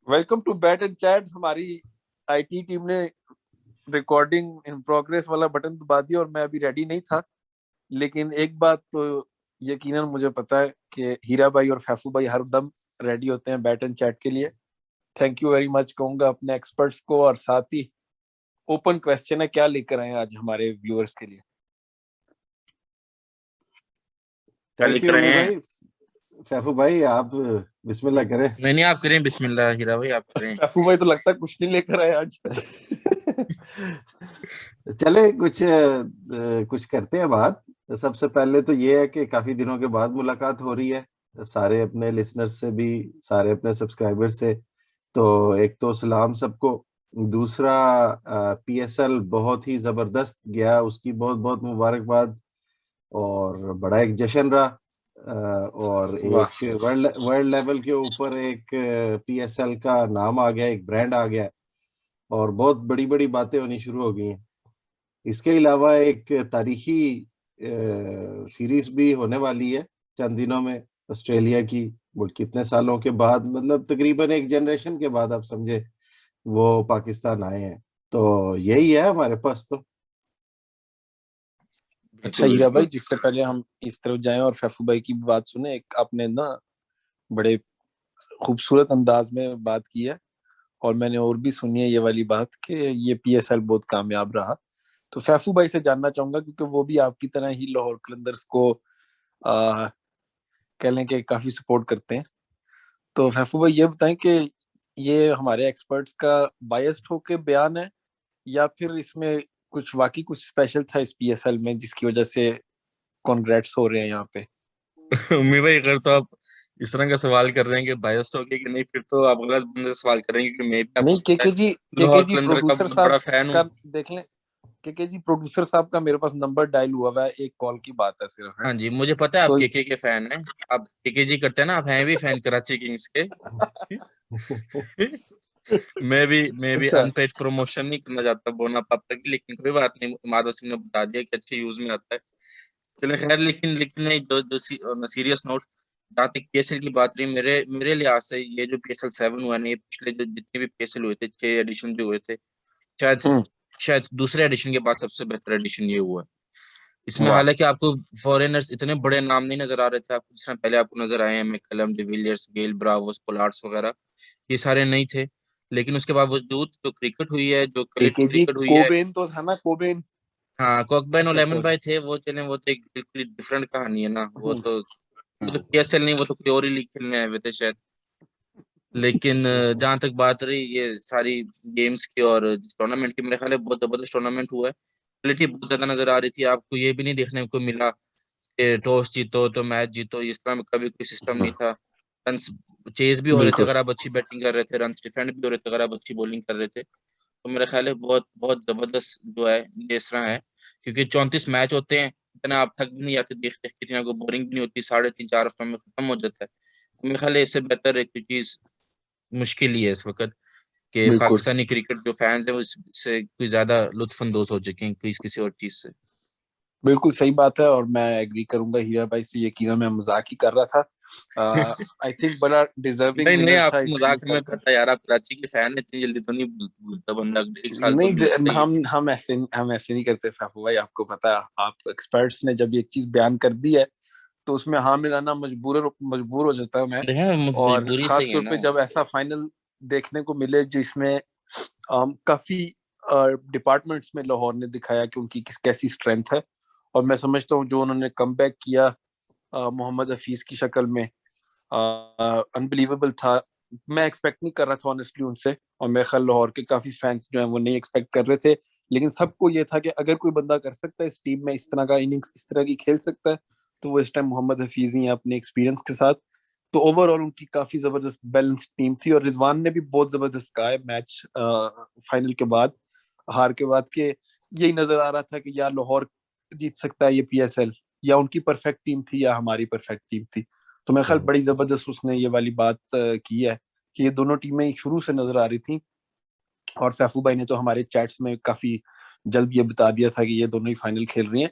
Welcome to Bat and Chat. हमारी IT team ने recording in progress वाला button दबा दिया और मैं अभी रेडी नहीं था, लेकिन एक बात तो यकीनन मुझे पता है कि हीरा भाई और फैफू भाई हर दम रेडी होते हैं बैट एंड चैट के लिए। थैंक यू वेरी मच कहूंगा अपने एक्सपर्ट्स को, और साथ ही ओपन क्वेश्चन है, क्या लेकर आए आज हमारे व्यूअर्स के लिए? थैंक यू उमे भाई। फैफू भाई आप बिस्मिल्लाह करें। नहीं आप करें बिस्मिल्लाह। हीरा भाई आप करें। फैफू भाई तो लगता है कुछ नहीं लेकर आए आज। चले कुछ करते हैं बात। सबसे पहले तो ये है कि काफी दिनों के बाद मुलाकात हो रही है सारे अपने लिसनर्स से भी, सारे अपने सब्सक्राइबर से। तो एक तो सलाम सबको। दूसरा, पीएसएल बहुत ही जबरदस्त गया, उसकी बहुत बहुत मुबारकबाद। और बड़ा एक जश्न रहा। और एक वर्ल्ड लेवल के ऊपर एक पीएसएल का नाम आ गया, एक ब्रांड आ गया, और बहुत बड़ी बड़ी बातें होनी शुरू हो गई हैं। इसके अलावा एक तारीखी सीरीज भी होने वाली है चंद दिनों में, ऑस्ट्रेलिया की। वो कितने सालों के बाद, मतलब तकरीबन एक जनरेशन के बाद आप समझे, वो पाकिस्तान आए हैं। तो यही है हमारे पास तो। अच्छा हीरा भाई, जिससे पहले हम इस तरफ जाएं और फैफू भाई की बात सुने, एक आपने ना बड़े खूबसूरत अंदाज में बात की है, और मैंने और भी सुनी है ये वाली बात कि ये पीएसएल बहुत कामयाब रहा। तो फैफू भाई से जानना चाहूंगा, क्योंकि वो भी आपकी तरह ही लाहौर कलंदर्स को कह लें कि काफी सपोर्ट करते हैं। तो फैफू भाई ये बताएं कि ये हमारे एक्सपर्ट्स का बायस्ड होके बयान है, या फिर इसमें कुछ वाकई कुछ स्पेशल था इस पीएसएल में जिसकी वजह से कॉन्ग्रेट्स हो रहे हैं यहाँ पे? उम्मीद भाई अगर तो आप इस तरह का सवाल कर रहे हैं कि बायस्ड हो गया कि नहीं, फिर तो आप गलत बंदे से सवाल करेंगे। कि मैं भी आपको नहीं, लाहौर केके जी कलंदर का प्रोड्यूसर बहुत साहब बड़ा फैन का हूँ। देख लें। केके जी प्रोड्यूसर साहब का मेरे पास नंबर डायल हुआ हुआ है, एक कॉल की बात है सिर्फ, है हाँ जी, मुझे पता है आप तो। केके के फैन हैं। आप केके जी करते हैं ना, आप हैं भी फैन कराची किंग्स के। मैं भी अच्छा, अनपेड प्रमोशन नहीं करना चाहता बोना पापा की, लेकिन कोई बात नहीं, इमाद वसीम ने बता दिया कि अच्छे यूज में आता है। चले खैर, लेकिन लेकिन नहीं, जो सीरियस नोट, जहाँ तक पीएसएल की बात रही, मेरे मेरे लिहाज से ये जो पीएसएल 7 हुआ है ना, ये पिछले जो जितने भी पीएसएल हुए थे, 6 एडिशन जो हुए थे, शायद शायद दूसरे एडिशन के बाद सबसे बेहतर एडिशन ये हुआ है। इसमें वाह, हालांकि आपको फॉरेनर्स इतने बड़े नाम नहीं नजर आ रहे थे आपको, जिस तरह पहले आपको नजर आए हैं, मैकलम, डिविलियर्स, गेल, ब्रावोस, पोलार्ड्स वगैरह, ये सारे नहीं थे। लेकिन उसके बावजूद जो क्रिकेट हुई है, जो क्वालिटी केके जी क्रिकेट हुई है। कोबेन तो था ना, कोबेन? हाँ, कॉकबैन और अच्छा, लेमन सॉरी। भाई थे वो, चले वो तो एक बिल्कुल डिफरेंट कहानी है ना। वो तो पीएसएल नहीं, वो तो कोई और ही लीग खेलने आए हुए थे शायद। लेकिन जहां तक बात रही ये सारी गेम्स की और टूर्नामेंट की, मेरे ख्याल है बहुत जबरदस्त टूर्नामेंट हुआ है। क्वालिटी बहुत ज्यादा नजर आ रही थी, आपको ये भी नहीं देखने को मिला कि टॉस जीतो तो मैच जीतो, इस तरह का भी कोई सिस्टम नहीं था। रन चेज भी हो रहे थे बिल्कुल अगर आप अच्छी बैटिंग कर रहे थे, रन डिफेंड भी हो रहे थे अगर आप अच्छी बॉलिंग कर रहे थे। तो मेरा ख्याल है बहुत बहुत जबरदस्त जो है ये इस तरह है, क्योंकि 34 मैच होते हैं, इतना आप थक भी नहीं जाते देख देख के, इतना को बोरिंग भी नहीं होती, 3.5-4 हफ्तों में खत्म हो जाता है। तो मेरे ख्याल है इससे बेहतर एक चीज मुश्किल ही है इस वक्त, कि बिल्कुल पाकिस्तानी क्रिकेट जो फैंस हैं वो इससे कोई ज्यादा लुत्फानंदोज हो चुके हैं कोई किसी और चीज से। बिल्कुल सही बात है, और मैं एग्री करूंगा हीरा भाई से। यकीनन मैं मजाक ही कर रहा था। आई थिंक बड़ा डिजर्विंग नहीं नहीं, विनर था आपको इस मजाक पीएसएल में का। पता है यार, आप कराची के फैन हैं, इतनी जल्दी तो नहीं भूलता बंदा, एक साल तो नहीं, बीतता ही है। हम ऐसे नहीं करते फैफू भाई, आपको पता है। आप एक्सपर्ट्स ने जब एक चीज बयान कर दी है तो उसमें हाँ मिलाना मजबूर हो जाता हूँ मैं। हाँ, और मजबूरी से खास ही है तौर ना। पे जब ऐसा फाइनल देखने को मिले जिसमें काफी डिपार्टमेंट्स में लाहौर ने दिखाया कि उनकी कैसी स्ट्रेंथ है। और मैं समझता हूँ जो उन्होंने कमबैक किया मोहम्मद हफीज की शक्ल में, अनबिलीवेबल था। मैं एक्सपेक्ट नहीं कर रहा था ऑनेस्टली उनसे, और मेरे ख्याल लाहौर के काफी फैंस जो हैं वो नहीं एक्सपेक्ट कर रहे थे। लेकिन सबको ये था कि अगर कोई बंदा कर सकता है इस टीम में, इस तरह का इनिंग्स इस तरह की खेल सकता है, तो वो इस टाइम मोहम्मद हफीज ही है अपने एक्सपीरियंस के साथ। तो ओवरऑल उनकी काफी जबरदस्त बैलेंस टीम थी, और रिजवान ने भी बहुत जबरदस्त कहा है मैच फाइनल के बाद, हार के बाद, के यही नजर आ रहा था कि या लाहौर जीत सकता है ये पीएसएल, या उनकी परफेक्ट टीम थी या हमारी परफेक्ट टीम थी। तो मेरे ख्याल बड़ी जबरदस्त उसने ये वाली बात की है कि ये दोनों टीमें शुरू से नजर आ रही थी। और फैफू भाई ने तो हमारे चैट्स में काफी जल्द ये बता दिया था कि ये दोनों ही फाइनल खेल रही हैं।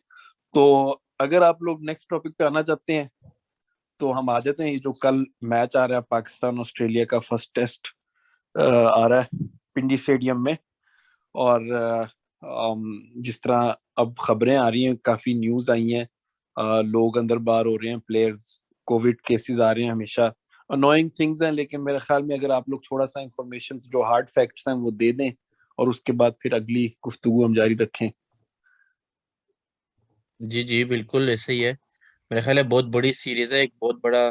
तो अगर आप लोग नेक्स्ट टॉपिक पे आना चाहते हैं तो हम आ जाते हैं। ये जो कल मैच आ रहा है पाकिस्तान ऑस्ट्रेलिया का फर्स्ट टेस्ट आ रहा है पिंडी स्टेडियम में। और जिस तरह अब खबरें आ रही हैं, काफी न्यूज आई हैं, लोग अंदर बाहर हो रहे हैं, प्लेयर्स, कोविड केसेस आ रहे हैं, हमेशा अनोइंग थिंग्स हैं। लेकिन मेरे ख्याल में अगर आप लोग थोड़ा सा इंफॉर्मेशन जो हार्ड फैक्ट्स हैं वो दे दें और उसके बाद फिर अगली गुफ्तगू हम जारी रखें। जी जी बिल्कुल ऐसे ही है। मेरा ख्याल है बहुत बड़ी सीरीज है, एक बहुत बड़ा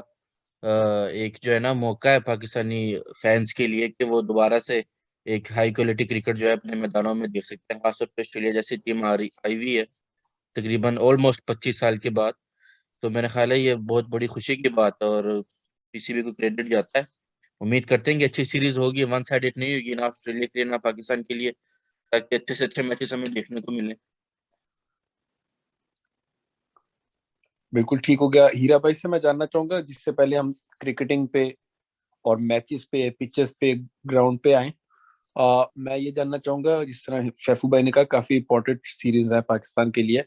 एक जो है ना मौका है पाकिस्तानी फैंस के लिए कि वो दोबारा से एक हाई क्वालिटी क्रिकेट जो है अपने मैदानों में देख सकते हैं। खासतौर पर ऑस्ट्रेलिया जैसी टीम आ रही आई हुई है तकरीबन ऑलमोस्ट 25 साल के बाद। तो मेरा ख्याल है ये बहुत बड़ी खुशी की बात है और पीसीबी को क्रेडिट जाता है। उम्मीद करते हैं कि अच्छी सीरीज होगी, वन साइडेड नहीं होगी ना ऑस्ट्रेलिया के लिए ना पाकिस्तान के लिए, ताकि अच्छे से अच्छे मैचेस हमें देखने को मिले। बिल्कुल ठीक हो गया। हीरा भाई से मैं जानना चाहूंगा, जिससे पहले हम क्रिकेटिंग पे और मैचेस पे, पिचेस पे, ग्राउंड पे आए, मैं ये जानना चाहूंगा, जिस तरह फैफू भाई ने कहा काफी इंपॉर्टेंट सीरीज है पाकिस्तान के लिए,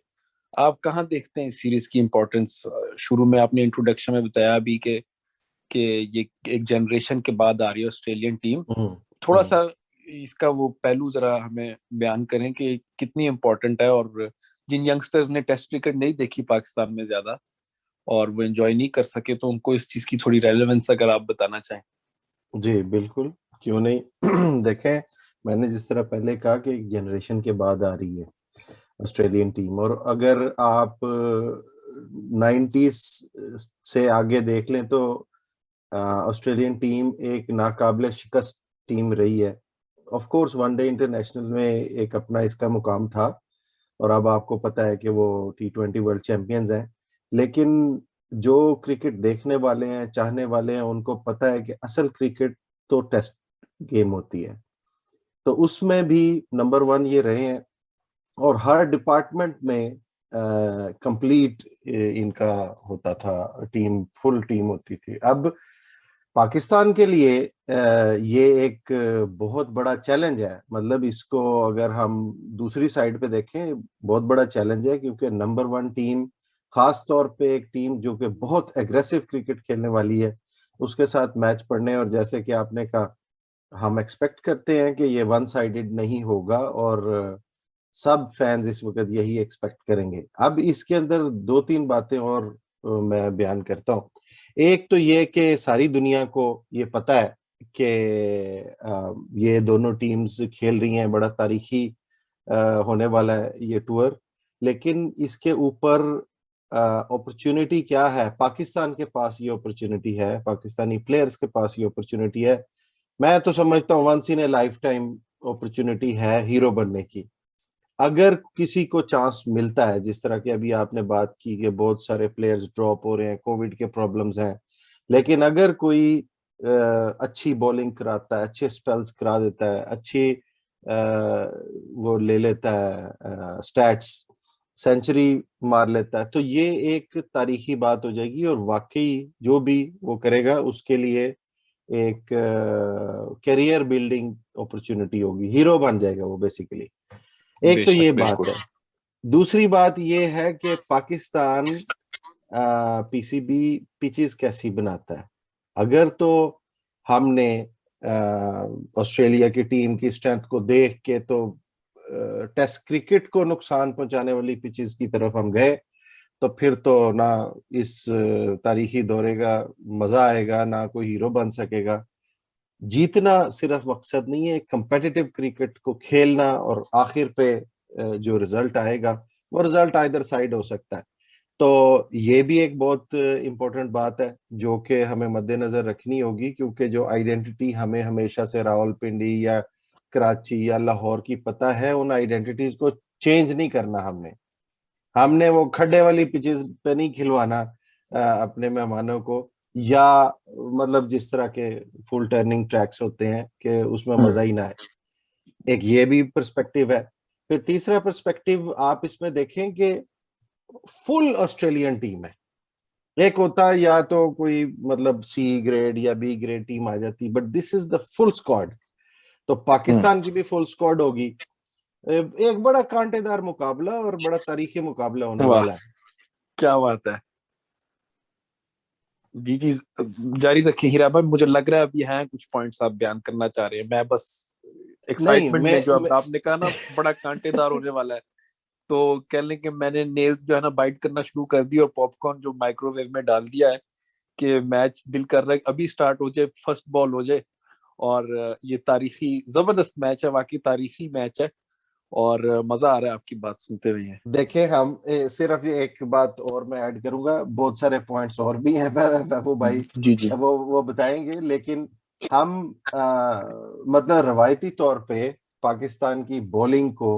आप कहाँ देखते हैं इस सीरीज की इंपॉर्टेंस? शुरू में आपने इंट्रोडक्शन में बताया अभी कि ये एक जनरेशन के बाद आ रही है ऑस्ट्रेलियन टीम। थोड़ा हम्म। सा इसका वो पहलू जरा हमें बयान करें कि कितनी इंपॉर्टेंट है, और जिन यंगस्टर्स ने टेस्ट क्रिकेट नहीं देखी पाकिस्तान में ज्यादा और वो एंजॉय नहीं कर सके, तो उनको इस चीज की थोड़ी रेलेवेंस अगर आप बताना चाहें। जी बिल्कुल, क्यों नहीं। देखें, मैंने जिस तरह पहले कहा कि एक जनरेशन के बाद आ रही है ऑस्ट्रेलियन टीम, और अगर आप 90s से आगे देख लें तो ऑस्ट्रेलियन टीम एक नाकाबिले शिकस्त टीम रही है। ऑफ कोर्स वनडे इंटरनेशनल में एक अपना इसका मुकाम था, और अब आपको पता है कि वो T20 वर्ल्ड चैंपियंस हैं। लेकिन जो क्रिकेट देखने वाले हैं, चाहने वाले हैं, उनको पता है कि असल क्रिकेट तो टेस्ट गेम होती है। तो उसमें भी नंबर वन ये रहे हैं, और हर डिपार्टमेंट में कंप्लीट इनका होता था, टीम फुल टीम होती थी। अब पाकिस्तान के लिए ये एक बहुत बड़ा चैलेंज है। मतलब इसको अगर हम दूसरी साइड पे देखें, बहुत बड़ा चैलेंज है, क्योंकि नंबर वन टीम, खास तौर पे एक टीम जो कि बहुत एग्रेसिव क्रिकेट खेलने वाली है, उसके साथ मैच पढ़ने, और जैसे कि आपने कहा, हम एक्सपेक्ट करते हैं कि ये वन साइडेड नहीं होगा, और सब फैंस इस वक्त यही एक्सपेक्ट करेंगे। अब इसके अंदर दो तीन बातें और मैं बयान करता हूँ। एक तो ये कि सारी दुनिया को ये पता है कि ये दोनों टीम्स खेल रही हैं, बड़ा तारीखी होने वाला है ये टूर। लेकिन इसके ऊपर अपॉर्चुनिटी क्या है, पाकिस्तान के पास ये अपॉर्चुनिटी है, पाकिस्तानी प्लेयर्स के पास ये अपॉर्चुनिटी है। मैं तो समझता हूँ once in a lifetime opportunity है हीरो बनने की। अगर किसी को चांस मिलता है, जिस तरह की अभी आपने बात की कि बहुत सारे प्लेयर्स ड्रॉप हो रहे हैं, कोविड के प्रॉब्लम्स हैं, लेकिन अगर कोई अच्छी बॉलिंग कराता है, अच्छे स्पेल्स करा देता है, अच्छी वो ले लेता है स्टैट्स, सेंचुरी मार लेता है, तो ये एक तारीखी बात हो जाएगी, और वाकई जो भी वो करेगा उसके लिए एक करियर बिल्डिंग अपॉर्चुनिटी होगी, हीरो बन जाएगा वो बेसिकली। एक तो बेशक, ये बात बिल्कुल। है। दूसरी बात ये है कि पाकिस्तान पीसीबी पिचेस कैसी बनाता है। अगर तो हमने ऑस्ट्रेलिया की टीम की स्ट्रेंथ को देख के तो टेस्ट क्रिकेट को नुकसान पहुंचाने वाली पिचेस की तरफ हम गए, तो फिर तो ना इस तारीखी दौरे का मजा आएगा, ना कोई हीरो बन सकेगा। जीतना सिर्फ मकसद नहीं है, कंपेटिटिव क्रिकेट को खेलना, और आखिर पे जो रिजल्ट आएगा वो रिजल्ट आइदर साइड हो सकता है। तो ये भी एक बहुत इंपॉर्टेंट बात है जो कि हमें मद्देनजर रखनी होगी, क्योंकि जो आइडेंटिटी हमें हमेशा से रावलपिंडी या कराची या लाहौर की पता है, उन आइडेंटिटीज को चेंज नहीं करना। हमने हमने वो खड्डे वाली पिचेस पे नहीं खिलवाना अपने मेहमानों को, या मतलब जिस तरह के फुल टर्निंग ट्रैक्स होते हैं कि उसमें मजा ही ना आए। एक ये भी पर्सपेक्टिव है। फिर तीसरा पर्सपेक्टिव आप इसमें देखें कि फुल ऑस्ट्रेलियन टीम है। एक होता है या तो कोई मतलब सी ग्रेड या बी ग्रेड टीम आ जाती, but this is the full squad. तो पाकिस्तान की भी फुल स्क्वाड होगी। एक बड़ा कांटेदार मुकाबला और बड़ा तारीखी मुकाबला होने वाह, वाला है। क्या बात है। जी जी, जारी रखिए हीरा भाई। मुझे लग रहा है अभी हैं कुछ पॉइंट्स आप बयान करना चाह रहे हैं। मैं बस नहीं एक्साइटमेंट में, जो अब आपने कहा ना बड़ा कांटेदार होने वाला है, तो कह लें कि मैंने नेल्स जो है ना बाइट करना शुरू कर दी और पॉपकॉर्न जो माइक्रोवेव में डाल दिया है कि मैच दिल कर रहा है अभी स्टार्ट हो जाए, फर्स्ट बॉल हो जाए। और ये तारीखी जबरदस्त मैच है, वाकई तारीखी मैच है। और मजा आ रहा है आपकी बात सुनते हुए। देखिए, हम सिर्फ ये एक बात और मैं ऐड करूंगा, बहुत सारे पॉइंट्स और भी हैं फैफू भाई, जी जी वो बताएंगे, लेकिन हम मतलब रवायती तौर पे पाकिस्तान की बॉलिंग को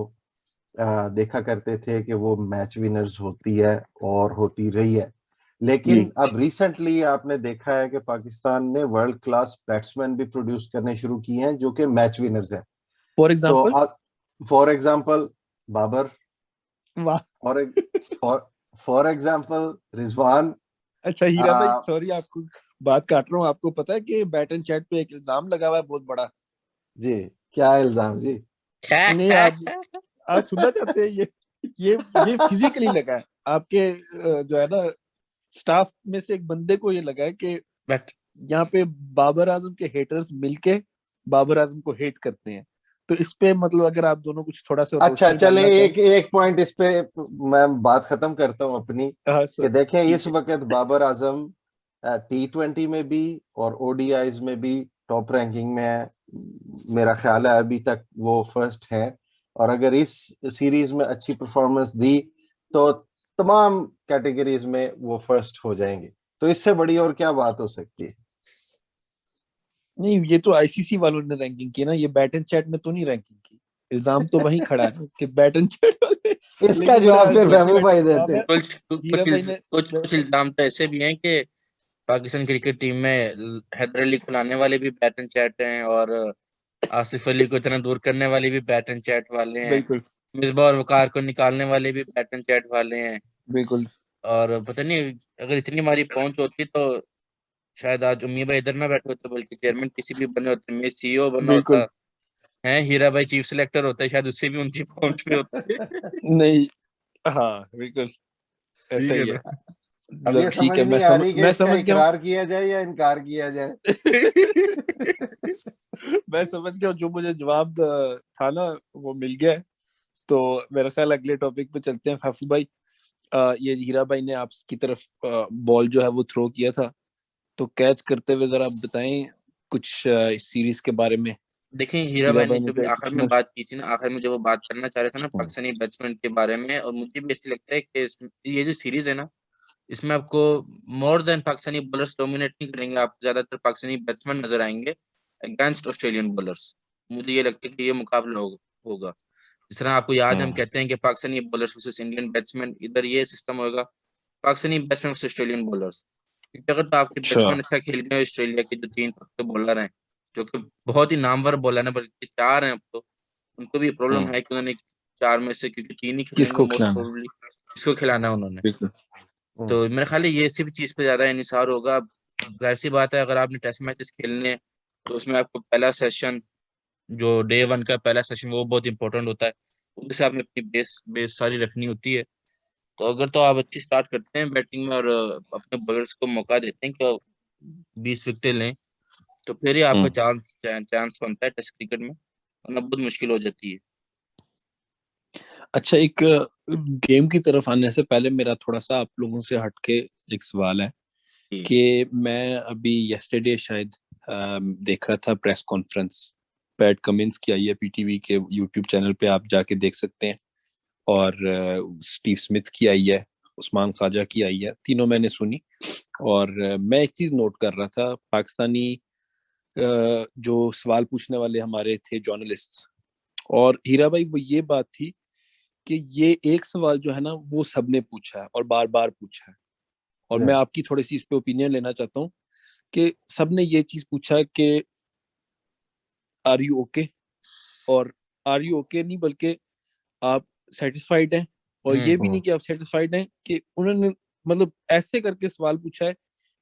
देखा करते थे कि वो मैच विनर्स होती है और होती रही है। जी। लेकिन अब रिसेंटली आपने देखा है कि पाकिस्तान ने वर्ल्ड क्लास बैट्समैन भी प्रोड्यूस करने शुरू किए हैं जो कि मैच विनर्स हैं। फॉर तो एग्जाम्पल। फॉर एग्जांपल बाबर, वाह। For for for example Rizwan. अच्छा हीरा भाई, आ, सॉरी आपको बात काट रहा हूँ। आपको पता है कि बैट एंड चैट पे एक इल्जाम लगा हुआ है बहुत बड़ा? जी, क्या इल्जाम जी? नहीं, आप सुनना चाहते हैं? ये फिजिकली लगा है आपके जो है ना स्टाफ में से एक बंदे को ये लगा है कि बट यहाँ पे बाबर आजम के हेटर्स मिलके बाबर आजम को हेट करते हैं। तो इस पे मतलब अगर आप दोनों कुछ थोड़ा सा अच्छा, रोशनी चले डालना चाहें। एक एक पॉइंट इस पे मैं बात खत्म करता हूं अपनी, हाँ कि सर, देखें ठीक इस है। वक्त बाबर आजम T20 में भी और ओडीआईज में भी टॉप रैंकिंग में है। मेरा ख्याल है अभी तक वो फर्स्ट है, और अगर इस सीरीज में अच्छी परफॉर्मेंस दी तो तमाम कैटेगरीज में वो फर्स्ट हो जाएंगे। तो इससे बड़ी और क्या बात हो सकती है? नहीं, ये तो आईसीसी वालों ने रैंकिंग की ना, ये बैट एंड चैट में तो नहीं रैंकिंग की। इल्जाम तो वहीं खड़ा है कि बैट एंड चैट वाले। इसका लेकिन जवाब फिर महबूब भाई जो देते जवाब हैं। है कुछ हीरा भाई ने। कुछ इल्जाम तो ऐसे भी हैं कि पाकिस्तान क्रिकेट टीम में हैदर अली को लाने वाले भी बैट एंड चैट हैं, और आसिफ अली को इतना दूर करने वाले भी बैट एंड चैट वाले हैं, बिल्कुल मिसबा और वकार को निकालने वाले भी बैट एंड चैट वाले हैं। बिल्कुल। और पता नहीं, अगर इतनी हमारी पहुंच होती तो शायद आज उम्मी भाई इधर ना बैठे होते, बल्कि चेयरमैन किसी भी बने होते, मैं सीईओ बना बिल्कुल। होता है, हीरा भाई चीफ सिलेक्टर होता है, शायद उससे भी ऊंची पहुंच पे होते। नहीं, हाँ बिल्कुल ऐसा ठीक है ही है। ना। अब ये मतलब ठीक समझ है, नहीं आ रही कि मैं इसका समझ गया हूँ। इकरार किया जाए या इनकार किया जाए। मैं समझ गया हूँ, जो मुझे जवाब था ना वो मिल गया है। तो मेरा ख्याल अगले टॉपिक पे चलते हैं फाफू भाई। ये हीरा भाई ने आपकी तरफ बॉल जो है वो थ्रो किया था, तो कैच करते हुए जरा आप बताएं कुछ इस सीरीज के बारे में। देखिए, हीरा हीरा भाई ने भाई ने जो भी तो आखिर में एडिशनल। बात की थी ना, आखिर में जो वो बात करना चाह रहे थे ना पाकिस्तानी बैट्समैन के बारे में, और मुझे भी ऐसे लगता है कि ये जो सीरीज है ना, इसमें आपको more than Pakistani bowlers dominate नहीं करेंगे, आपको ज्यादातर पाकिस्तानी बैट्समैन नजर आएंगे अगेंस्ट ऑस्ट्रेलियन बॉलर्स। मुझे ये लगता है कि ये मुकाबला होगा। जिस तरह आपको याद है, हम कहते हैं कि Pakistani bowlers versus Indian batsman, इधर ये सिस्टम होगा Pakistani batsman versus Australian bowlers. क्योंकि अगर तो आपके अच्छा। बैट्समैन अच्छा खेल गए, ऑस्ट्रेलिया के जो 3 पक्के बॉलर हैं, जो कि बहुत ही नामवर बॉलर हैं, बल्कि 4 हैं अब तो, उनको भी प्रॉब्लम है कि उन्होंने 4 में से, क्योंकि 3 ही खेलेंगे किसको मोस्ट खिलाना है? प्रोबेबली, किसको खिलाना है उन्होंने। बिल्कुल। तो मेरा ख्याल है ये इसी भी चीज पे ज्यादा इनिसार होगा। जाहिर सी बात है, अगर आपने टेस्ट मैचेस खेलने हैं तो उसमें आपको पहला सेशन, जो डे 1 का पहला सेशन, वो बहुत इंपॉर्टेंट होता है। उससे आपने अपनी बेस बेस सारी रखनी होती है। तो अगर तो आप अच्छी स्टार्ट करते हैं बैटिंग में, और अपने बॉलर्स को मौका देते हैं कि 20 विकेटें लें, तो फिर ही आपका चांस बनता है टेस्ट क्रिकेट में, वरना बहुत मुश्किल हो जाती है। अच्छा, एक गेम की तरफ आने से पहले मेरा थोड़ा सा आप लोगों से हटके एक सवाल है जी कि मैं अभी यस्टरडे शायद देख रहा था प्रेस कॉन्फ्रेंस। पैट कमिंस की आई है पीटीवी के यूट्यूब चैनल पे, आप जाके देख सकते हैं। और स्टीव स्मिथ की आई है, उस्मान ख्वाजा की आई है, तीनों मैंने सुनी। और मैं एक चीज नोट कर रहा था, पाकिस्तानी जो सवाल पूछने वाले हमारे थे जर्नलिस्ट, और हीरा भाई वो ये बात थी कि ये एक सवाल जो है ना वो सबने पूछा है और बार बार पूछा है। और जी, मैं आपकी थोड़ी सी इस पे ओपिनियन लेना चाहता हूँ कि सबने ये चीज पूछा कि आर यू ओके, और आर यू ओके नहीं बल्कि आप सेटिस्फाइड हैं। और ये भी नहीं कि आप सेटिस्फाइड हैं, कि उन्होंने मतलब ऐसे करके सवाल पूछा है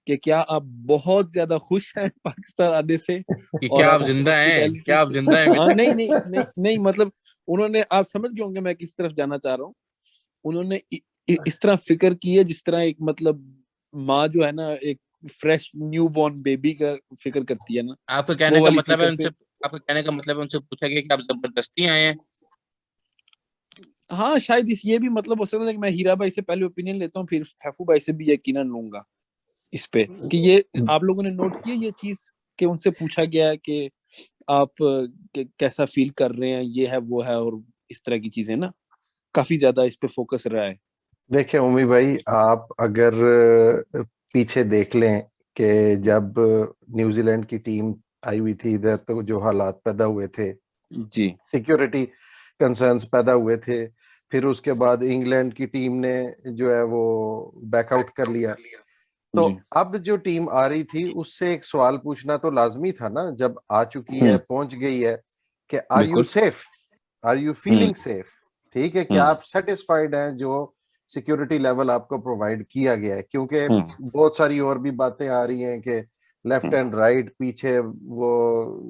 कि क्या आप बहुत ज्यादा खुश हैं पाकिस्तान आने से कि और क्या आप आप जिंदा हैं, हॉस्पिटैलिटी क्या आप से। जिंदा हैं अभी हाँ, तक? नहीं नहीं नहीं नहीं, मतलब उन्होंने, आप समझ गए होंगे मैं किस तरफ जाना चाह रहा हूँ। उन्होंने इस तरह फिक्र की है जिस तरह एक मतलब माँ जो है ना एक फ्रेश न्यू बॉर्न बेबी का फिक्र करती है ना, आपके वो कहने का वाली मतलब है फिक्र से। उनसे, आपका कहने का मतलब है उनसे पूछा गया कि आप जबरदस्ती आए हैं? हाँ शायद इस ये भी मतलब हो सकता है कि मैं हीरा भाई से पहले ओपिनियन लेता हूँ, फिर फैफू भाई से भी यकीनन लूंगा इस पे, कि ये आप लोगों ने नोट किया ये चीज कि उनसे पूछा गया है कि आप कैसा फील कर रहे हैं, ये है वो है, और इस तरह की चीजें ना, काफी ज्यादा इस पे फोकस रहा है। देखिए उमी भाई, आप अगर पीछे देख लें कि जब न्यूजीलैंड की टीम आई हुई थी इधर, तो जो हालात पैदा हुए थे, जी सिक्योरिटी कंसर्न्स पैदा हुए थे, फिर उसके बाद इंग्लैंड की टीम ने जो है वो बैकआउट कर लिया। तो जी अब जो टीम आ रही थी उससे एक सवाल पूछना तो लाजमी था ना, जब आ चुकी है, पहुंच गई है, कि आर यू बिल्कुल। Safe, are you feeling safe, ठीक है, क्या हम्म आप सेटिस्फाइड हैं जो सिक्योरिटी लेवल आपको प्रोवाइड किया गया है? क्योंकि हम्म बहुत सारी और भी बातें आ रही हैं कि लेफ्ट एंड राइट पीछे वो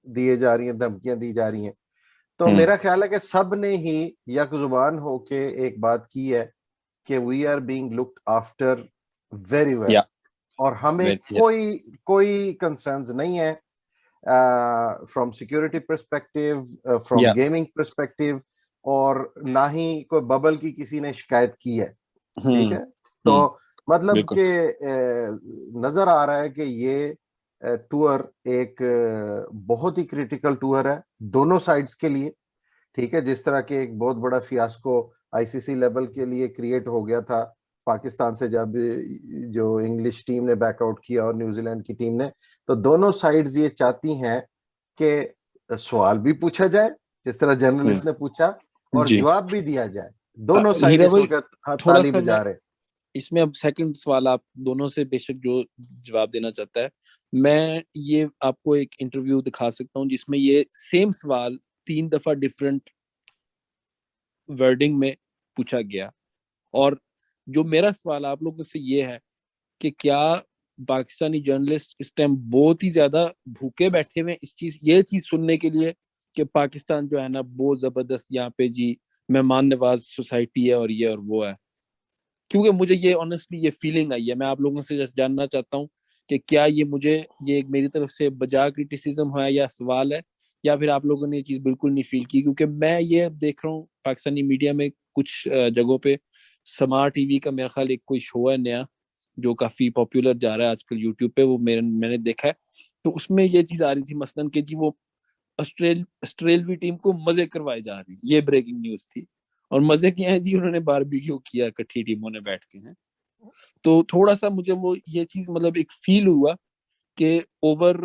दिए जा रही हैं, धमकियां दी जा रही हैं। तो हम्म मेरा ख्याल है कि सब ने ही यकजुबान होके एक बात की है कि we are being looked after very well, या और हमें यस कोई कोई कंसर्न्स नहीं है फ्रॉम सिक्योरिटी पर्सपेक्टिव, फ्रॉम या गेमिंग पर्सपेक्टिव, और ना ही कोई बबल की किसी ने शिकायत की है, ठीक हम्म है। तो मतलब बिल्कुल। कि नजर आ रहा है कि ये टूर एक बहुत ही क्रिटिकल टूर है दोनों साइड्स के लिए, ठीक है। जिस तरह के एक बहुत बड़ा फियास्को आईसीसी लेवल के लिए क्रिएट हो गया था पाकिस्तान से, जब जो इंग्लिश टीम ने बैकआउट किया और न्यूजीलैंड की टीम ने, तो दोनों साइड्स ये चाहती हैं कि सवाल भी पूछा जाए जिस तरह जर्नलिस्ट ने पूछा, और जी जवाब भी दिया जाए। दोनों साइड हीरा इस भाई, वक्त थोड़ा ताली सा मैं बजा रहे। इसमें अब सेकंड सवाल आप दोनों से बेशक जो जवाब देना चाहता है, मैं ये आपको एक इंटरव्यू दिखा सकता हूँ जिसमें ये सेम सवाल 3 दफा डिफरेंट वर्डिंग में पूछा गया। और जो मेरा सवाल आप लोगों से ये है कि क्या पाकिस्तानी जर्नलिस्ट इस टाइम बहुत ही ज्यादा भूखे बैठे हुए हैं इस चीज ये चीज सुनने के लिए कि पाकिस्तान जो है ना बहुत जबरदस्त यहाँ पे जी मेहमान नवाज सोसाइटी है और ये और वो है? क्योंकि मुझे ये ऑनेस्टली ये फीलिंग आई है, मैं आप लोगों से जस्ट जानना चाहता हूँ कि क्या ये मुझे ये एक मेरी तरफ से बजा क्रिटिसिज्म है या सवाल है, या फिर आप लोगों ने ये चीज बिल्कुल नहीं फील की? क्योंकि मैं ये देख रहा हूँ पाकिस्तानी मीडिया में कुछ जगहों पे स्मार्ट टीवी का मेरा ख्याल एक कोई शो है नया जो काफी पॉपुलर जा रहा है आजकल यूट्यूब पे, वो मैंने देखा है। तो उसमें ये चीज आ रही थी मसलन कि जी वो ऑस्ट्रेलवी टीम को मजे करवाए जा रहे हैं, ये ब्रेकिंग न्यूज थी। और मजे किए हैं जी, उन्होंने बारबेक्यू किया इकट्ठी टीमों ने बैठ के हैं। तो थोड़ा सा मुझे वो ये चीज मतलब एक फील हुआ कि ओवर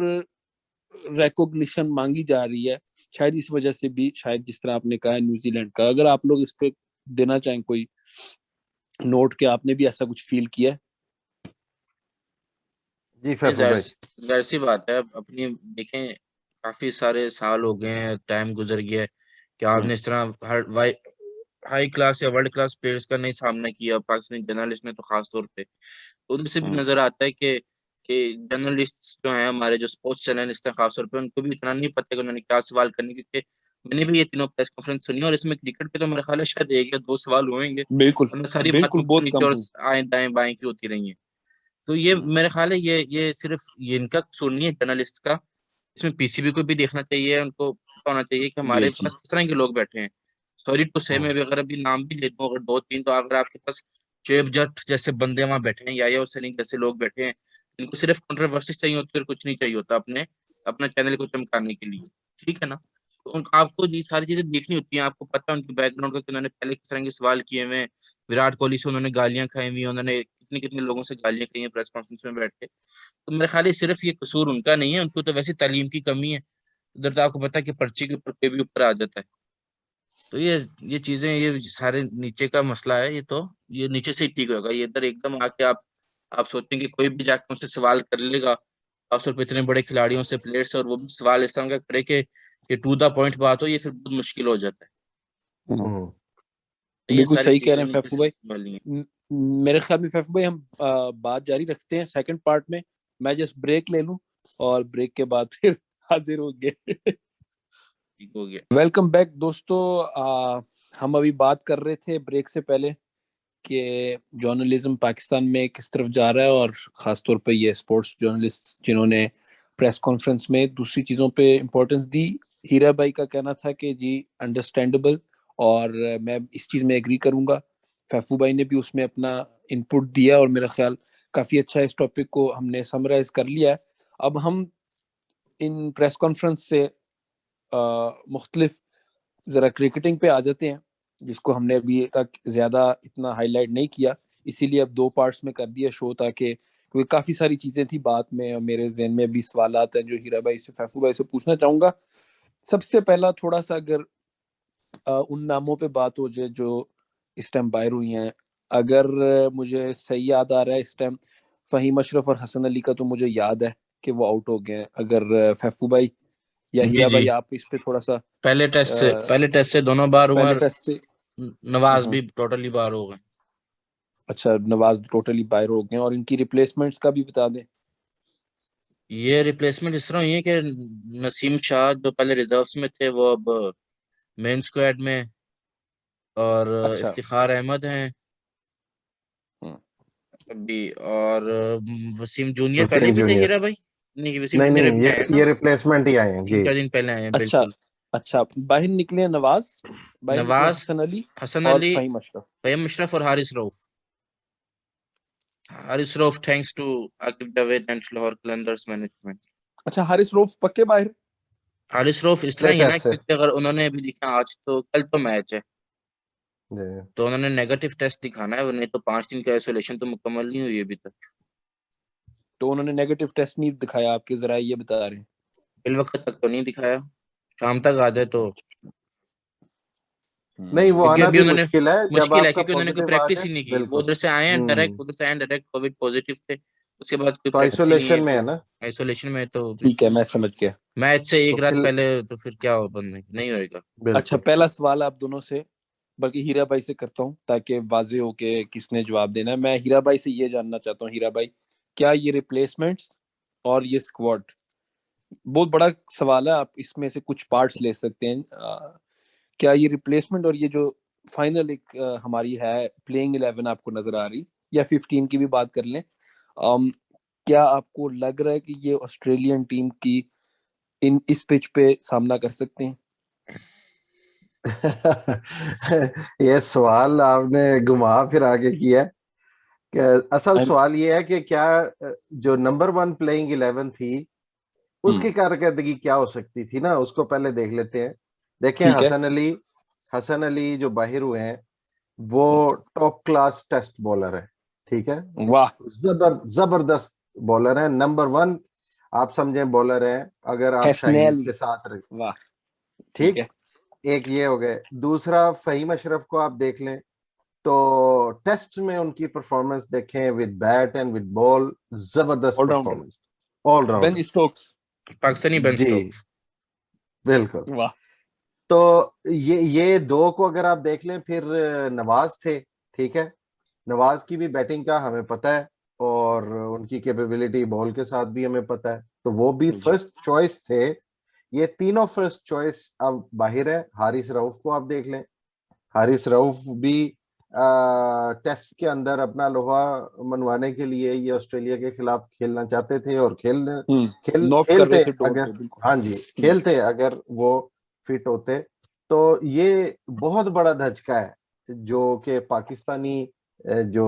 रिकॉग्निशन मांगी जा रही है, शायद इस वजह से भी, शायद जिस तरह आपने कहा है न्यूजीलैंड का, अगर आप लोग इस पे देना चाहें कोई नोट के आपने भी ऐसा कुछ फील किया है? जी फैफू भाई। जाहिर सी बात है, अपनी देखें, काफी सारे साल हो गए हैं, टाइम गुजर गया है कि आपने इस तरह हर हाई क्लास या वर्ल्ड क्लास प्लेयर्स का नहीं सामना किया, पाकिस्तानी जर्नलिस्ट ने तो खास तौर पे। तो उधर से भी नजर आता है कि जर्नलिस्ट जो हैं हमारे, जो स्पोर्ट्स जर्नलिस्ट हैं खास तौर पे, उनको भी इतना नहीं पता कि उन्होंने क्या सवाल करने, क्योंकि मैंने भी ये तीनों प्रेस कॉन्फ्रेंस सुनी और इसमें क्रिकेट पे तो मेरे ख्याल है शायद 1 या 2 सवाल होंगे, बिल्कुल वरना सारी बात बिल्कुल, ऊपर बहुत नीचे कम और हुई। आए दाएं बाएं की होती रही है। तो ये मेरे ख्याल है ये सिर्फ ये इनका कसूर नहीं है जर्नलिस्ट का, इसमें पीसीबी को भी देखना चाहिए, उनको पता होना चाहिए कि हमारे ये पास चीज किस तरह के लोग बैठे हैं। सॉरी टू से, मैं भी अगर अभी नाम भी ले दूं अगर 2-3, तो अगर आपके पास चेब जट जैसे बंदे वहां बैठे हैं, या सलीम जैसे लोग बैठे हैं, जिनको सिर्फ कंट्रोवर्सी चाहिए होती है और कुछ नहीं चाहिए होता अपने अपना चैनल को चमकाने के लिए, ठीक है ना? तो आपको ये सारी चीजें देखनी होती हैं, आपको पता है उनके बैकग्राउंड का कि उन्होंने पहले किस तरह के सवाल किए हुए हैं। विराट कोहली से उन्होंने गालियां खाई हुई हैं, उन्होंने कितने कितने लोगों से गालियां खाई हैं प्रेस कॉन्फ्रेंस में बैठ के। तो मेरे ख्याल है सिर्फ ये कसूर उनका नहीं है, उनको तो वैसे तालीम की कमी है। उधर तो आपको पता है कि पर्ची के ऊपर कोई भी ऊपर आ जाता है। तो ये चीजें, ये सारे नीचे का मसला है, ये नीचे से ही ठीक होगा। ये इधर एकदम आके आप सोचेंगे कोई भी जाके उनसे सवाल कर लेगा, खासतौर पर इतने बड़े खिलाड़ियों से, प्लेयर से, और वो भी सवाल इस तरह का करे कि टू द पॉइंट बात हो, ये फिर बहुत मुश्किल हो जाता है। हम्म। तो ये बिल्कुल सारी सही कह चीजें रहे हैं नीचे फैफू से भाई। वाली हैं। म- मेरे ख्याल में फैफू भाई हम बात जारी रखते हैं सेकंड पार्ट में। मैं जस्ट ब्रेक ले लूं और ब्रेक के बाद फिर हाजिर होंगे। ठीक हो गया। वेलकम बैक दोस्तों। हम अभी बात कर रहे थे ब्रेक से पहले कि जर्नलिज्म पाकिस्तान में किस तरफ जा रहा है, और ख़ास तौर पे ये स्पोर्ट्स जर्नलिस्ट जिन्होंने प्रेस कॉन्फ्रेंस में दूसरी चीज़ों पे इम्पोर्टेंस दी। हीरा भाई का कहना था कि जी अंडरस्टैंडेबल, और मैं इस चीज़ में एग्री करूंगा। फैफू भाई ने भी उसमें अपना इनपुट दिया, और मेरा ख्याल काफ़ी अच्छा इस टॉपिक को हमने समराइज कर लिया है। अब हम इन प्रेस कॉन्फ्रेंस से मुख्तलिफ ज़रा क्रिकेटिंग पे आ जाते हैं, जिसको हमने अभी तक ज़्यादा इतना हाईलाइट नहीं किया, इसीलिए अब 2 पार्ट्स में कर दिया शो, ताकि क्योंकि काफ़ी सारी चीज़ें थी बात में, और मेरे जहन में भी सवाल हैं जो हीरा भाई से, फैफू भाई से पूछना चाहूँगा। सबसे पहला थोड़ा सा अगर उन नामों पे बात हो जाए जो इस टाइम बाहर हुई हैं। अगर मुझे सही याद आ रहा है इस टाइम फ़हीम अशरफ और हसन अली का तो मुझे याद है कि वो आउट हो गए हैं। अगर फैफू भाई या जी हीरा जी, भाई आप इस पे थोड़ा सा पहले टेस्ट से दोनों बार हुए, पहले और टेस्ट से। नवाज भी टोटली बाहर हो गए। अच्छा, नवाज टोटली बाहर हो गए, और इनकी रिप्लेसमेंट्स का भी बता दें। ये रिप्लेसमेंट इस तरह हुई है कि नसीम शाह जो पहले रिजर्व्स में थे वो अब मेन स्क्वाड में, और अच्छा। इफ्तिखार अहमद हैं हम्म, अभी, और वसीम जूनियर पहले वसीम भी थे जूनियर। हीरा भाई। नहीं, वसीम नहीं जूनियर नहीं, अभी आए हैं ना, ये रिप्लेसमेंट ही आए हैं तीन जी। चार दिन पहले आए हैं, अच्छा। बिल्कुल। अच्छा, बाहर निकले नवाज, बाहर निकले नवाज, हसन अली हसन और अली, फहीम अशरफ। फहीम अशरफ और Haris Rauf. Haris Rauf thanks to Aqib Javed and Lahore Qalandars management. अच्छा, हारिस रऊफ पक्के बाहर। हारिस रऊफ इस तरह पहले ही है ना, टेस्ट से क्योंकि अगर उन्होंने अभी दिखा, आज तो कल तो मैच है, जी। तो उन्होंने नेगेटिव टेस्ट दिखाना है, नहीं तो 5 दिन का आइसोलेशन तो मुकम्मल नहीं हुई अभी तक। तो उन्होंने नेगेटिव टेस्ट नहीं दिखाया, आपके जरा ये बता रहे हैं। बिल वक्त तक तो नहीं दिखाया, शाम तक आ जाए तो। नहीं, वो क्योंकि आना अभी भी उन्होंने, मुश्किल है जब मुश्किल है आपका क्योंकि उन्होंने कोई पॉजिटिव आ प्रैक्टिस जाए। ही नहीं की, वो बिल्कुल। उधर से आए हैं डायरेक्ट, उधर से आए डायरेक्ट कोविड पॉजिटिव थे, उसके बाद कोई तो प्रैक्टिस ही नहीं है, आइसोलेशन में तो है ना। आइसोलेशन में, तो ठीक है, मैं समझ गया। मैच से तो एक रात फिर पहले तो फिर क्या हो, बंद नहीं होएगा। अच्छा, बिल्कुल। पहला सवाल आप दोनों से, बल्कि हीरा भाई से करता हूँ ताकि वाजे हो के किसने जवाब देना है। मैं हीरा भाई से ये जानना चाहता हूँ, हीरा भाई, क्या ये रिप्लेसमेंट्स और ये स्क्वाड, बहुत बड़ा सवाल है, आप इसमें से कुछ पार्ट्स ले सकते हैं। क्या ये रिप्लेसमेंट और ये जो फाइनल एक हमारी है प्लेइंग 11 आपको नजर आ रही, या 15 की भी बात कर लें, क्या आपको लग रहा है कि ये ऑस्ट्रेलियन टीम की इस पिच पे सामना कर सकते हैं? ये सवाल आपने घुमा फिरा के किया है। कि असल सवाल ये है कि क्या जो नंबर 1 प्लेइंग 11 थी उसकी कारकर्दगी क्या हो सकती थी ना, उसको पहले देख लेते हैं। देखें, ठीक है। हसन अली जो बाहर हुए हैं वो टॉप क्लास टेस्ट बॉलर है। ठीक है, वाह। जबरदस्त बॉलर है, नंबर 1 आप समझें बॉलर है अगर आप शाहीन हैसनैली। के साथ रहे। वाह। ठीक ठीक, है। एक ये हो गए। दूसरा, फहीम अशरफ को आप देख लें तो टेस्ट में उनकी परफॉर्मेंस देखें, with bat and with ball, जबरदस्त allrounder. Performance, allrounder. Ben Stokes. Pakistani Ben ji Stokes. बिल्कुल। वाह। तो ये दो को अगर आप देख लें, फिर नवाज थे। ठीक है, नवाज की भी बैटिंग का हमें पता है, और उनकी कैपेबिलिटी बॉल के साथ भी हमें पता है, तो वो भी जी। फर्स्ट चॉइस थे। ये तीनों फर्स्ट चॉइस अब बाहर है। हारिस रऊफ को आप देख लें, हारिस रऊफ भी टेस्ट के अंदर अपना लोहा मनवाने के लिए ये ऑस्ट्रेलिया के खिलाफ खेलना चाहते थे, और नॉक कर रहे खेलते थे डोर अगर, पे, बिल्कुल। हाँ जी, खेलते अगर वो फिट होते। तो ये बहुत बड़ा धचका है जो कि पाकिस्तानी जो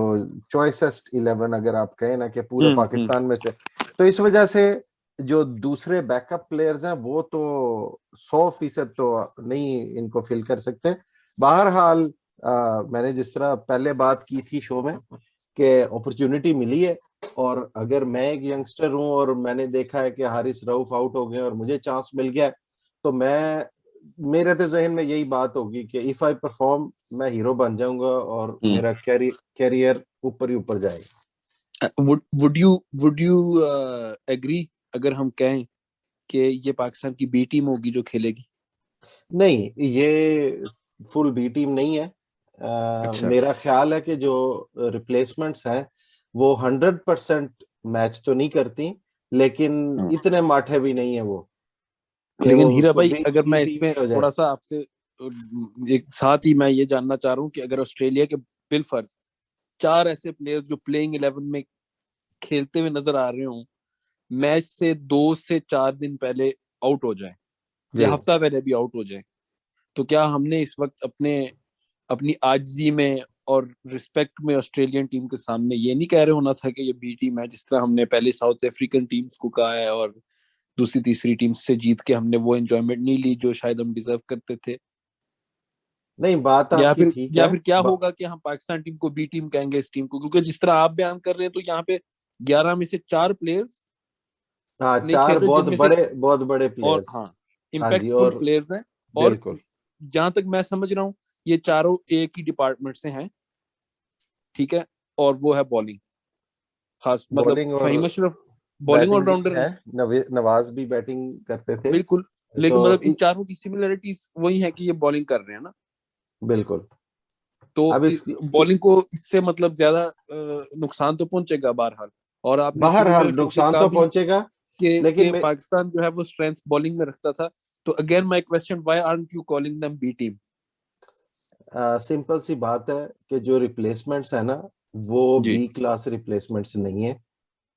चॉइसेस्ट 11 अगर आप कहें ना कि पूरे हम्म। पाकिस्तान में से, तो इस वजह से जो दूसरे बैकअप प्लेयर्स हैं वो तो 100% तो नहीं इनको फिल कर सकते। बहरहाल मैंने जिस तरह पहले बात की थी शो में कि अपॉर्चुनिटी मिली है, और अगर मैं एक यंगस्टर हूं और मैंने देखा है कि हारिस रऊफ आउट हो गए और मुझे चांस मिल गया है, तो मेरे तो जहन में यही बात होगी कि इफ आई परफॉर्म मैं हीरो बन जाऊंगा, और मेरा कैरियर ऊपर ही ऊपर जाएगा। वुड यू एग्री अगर हम कहें कि ये पाकिस्तान की बी टीम होगी जो खेलेगी? नहीं, ये फुल बी टीम नहीं है। अच्छा। मेरा ख्याल है कि जो रिप्लेसमेंट्स हैं वो 100% मैच तो नहीं करती, लेकिन हम्म। इतने माठे भी नहीं है वो कि लेकिन वो हीरा उसको भाई, बी अगर बी मैं टीम इसमें ही हो थोड़ा जाए। सा आपसे एक साथ ही मैं ये जानना चाह रहा हूँ कि अगर ऑस्ट्रेलिया के बिल फर्ज 4 ऐसे प्लेयर्स जो प्लेइंग 11 में खेलते हुए नजर आ रहे हों, मैच से 2 से 4 दिन पहले आउट हो जाए जी या हफ्ता पहले भी आउट हो जाए, तो क्या हमने इस वक्त अपनी आजिजी में और रिस्पेक्ट में ऑस्ट्रेलियन टीम के सामने ये नहीं कह रहे होना था कि ये बी टीम है, जिस तरह हमने पहले साउथ अफ्रीकन टीम्स को कहा है और दूसरी तीसरी टीम से जीत के हमने वो एंजॉयमेंट नहीं ली जो शायद हम डिजर्व करते थे? नहीं, बात या आपकी फिर ठीक या है। फिर क्या होगा कि हम पाकिस्तान टीम को बी टीम कहेंगे इस टीम को? क्योंकि जिस तरह आप बयान कर रहे हैं तो यहाँ पे 11 में से 4 प्लेयर्स हाँ, नहीं खेल 4 रहे, जिनमें से बहुत बड़े और प्लेयर्स। हाँ हाँ जी, इम्पैक्टफुल और प्लेयर्स हैं। और बिल्कुल जहां तक मैं समझ रहा हूँ ये चारों एक ही डिपार्टमेंट से हैं, ठीक है, और वो है बॉलिंग। खास मतलब बॉलिंग और फहीम अशरफ बॉलिंग बैटिंग भी ऑलराउंडर है। हैं, नवाज भी बैटिंग करते थे। बिल्कुल, लेकिन तो मतलब इन चारों की सिमिलरिटीज वही है कि ये बॉलिंग कर रहे हैं ना, बिल्कुल। तो अब इस इस बॉलिंग को इससे मतलब ज्यादा नुकसान तो पहुंचेगा बहरहाल। और आपने शुरू बहरहाल में शो के नुकसान कहा तो भी पहुंचेगा, लेकिन कि पाकिस्तान जो है वो स्ट्रेंथ बॉलिंग में रखता था, तो again my question, why aren't you calling them B team? Simple सी बात है कि जो रिप्लेसमेंट्स है ना, वो जी, बी क्लास रिप्लेसमेंट्स नहीं है,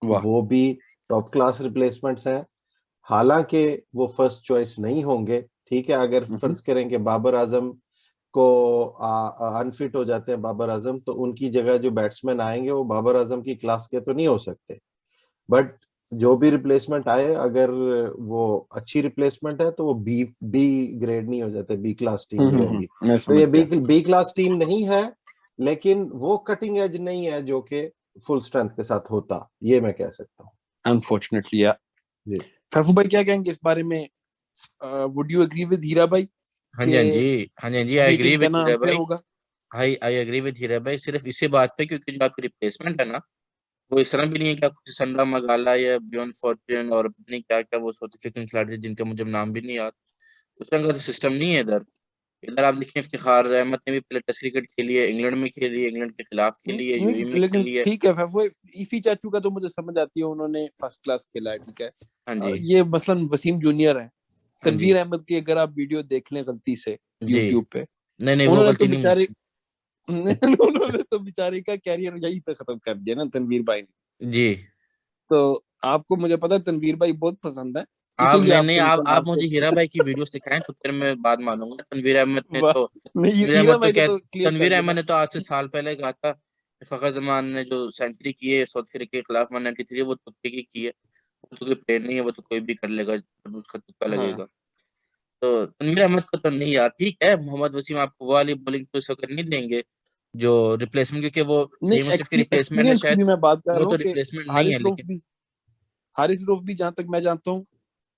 वाह, वो भी टॉप क्लास रिप्लेसमेंट्स हैं। हालांकि वो फर्स्ट चॉइस नहीं होंगे, ठीक है। अगर हम्म, फर्ज करें कि बाबर आजम को अनफिट हो जाते हैं बाबर आजम, तो उनकी जगह जो बैट्समैन आएंगे वो बाबर आजम की क्लास के तो नहीं हो सकते। बट जो भी रिप्लेसमेंट आए, अगर वो अच्छी रिप्लेसमेंट है तो वो बी बी ग्रेड नहीं हो जाते, बी क्लास टीम नहीं होगी। मैं तो समझ ये गया, बी क्लास टीम नहीं है, लेकिन वो कटिंग एज नहीं है जो कि फुल स्ट्रेंथ के साथ होता, ये मैं कह सकता हूँ। अनफॉर्चुनेटली। या जी फैफू भाई क्या कहेंगे इस बारे में? वुड यू एग्री विद हीरा भाई हाँ जी, कि हाँ जी, हाँ जी, हाँ जी, आई बी एग्री टीम विद कहना हीरा अनफेयर भाई। होगा? आई एग्री विद हीरा भाई, सिर्फ इसी बात पे, क्योंकि जो आपकी रिप्लेसमेंट है ना, वो इस तरह भी नहीं है कि आपको संडा मगाला या बियॉन फॉर्चून और पता नहीं क्या क्या वो साउथ अफ्रीकन खिलाड़ी थे जिनका मुझे नाम भी नहीं याद। उस तरह का सिस्टम नहीं है इधर। इधर आप देखिए, इफ्तिखार अहमद ने भी पहले टेस्ट क्रिकेट खेली है, इंग्लैंड में खेली है, इंग्लैंड के खिलाफ खेली है, यूएई नहीं में लेकिन खेली है। ठीक है फैफू, इफी चाचू का तो मुझे समझ आती है, उन्होंने फर्स्ट क्लास खेला है, ठीक है। हाँ जी, ये मसलन वसीम जूनियर है, हाँ जी, तनवीर अहमद की अगर आप वीडियो देख लें गलती से जी। यूट्यूब पे, नहीं नहीं, वो उन्होंने तो गलती नहीं बेचारे मुझसे। उन्होंने तो बेचारे का कैरियर यहीं पे खत्म कर दिया ना तनवीर भाई ने। जी। तो आपको, मुझे पता है तनवीर भाई बहुत पसंद है, आप इसीलिए नहीं नहीं, आपसे आप मुसलमान मुझे हीरा भाई की वीडियोस दिखाएं तो फिर मैं बात मानूंगा। तनवीर अहमद ने वाह, तो नहीं तनवीर हीरा अहमद तो भाई ने कह तो क्लियर कर तनवीर दिया अहमद ना। ने तो आज से साल पहले कहा था कि फखर जमान ने जो सेंचुरी की है साउथ अफ्रीका के खिलाफ 193, वो तुक्के की है। वो तो कोई प्लेयर नहीं है, वो तो कोई भी कर लेगा जब उसका तुक्का हाँ, लगेगा। तो तनवीर अहमद को तो नहीं यार, ठीक है, मोहम्मद वसीम आपको वो वाली बॉलिंग तो इस वक्त नहीं देंगे जो रिप्लेसमेंट, क्योंकि वो नहीं फहीम अशरफ की रिप्लेसमेंट है एक्सपीरियंस की शायद। भी मैं बात कर वो रहा तो हूँ कि रिप्लेसमेंट नहीं है, हारिस रऊफ लेकिन भी हारिस रऊफ भी जहां तक मैं जानता हूँ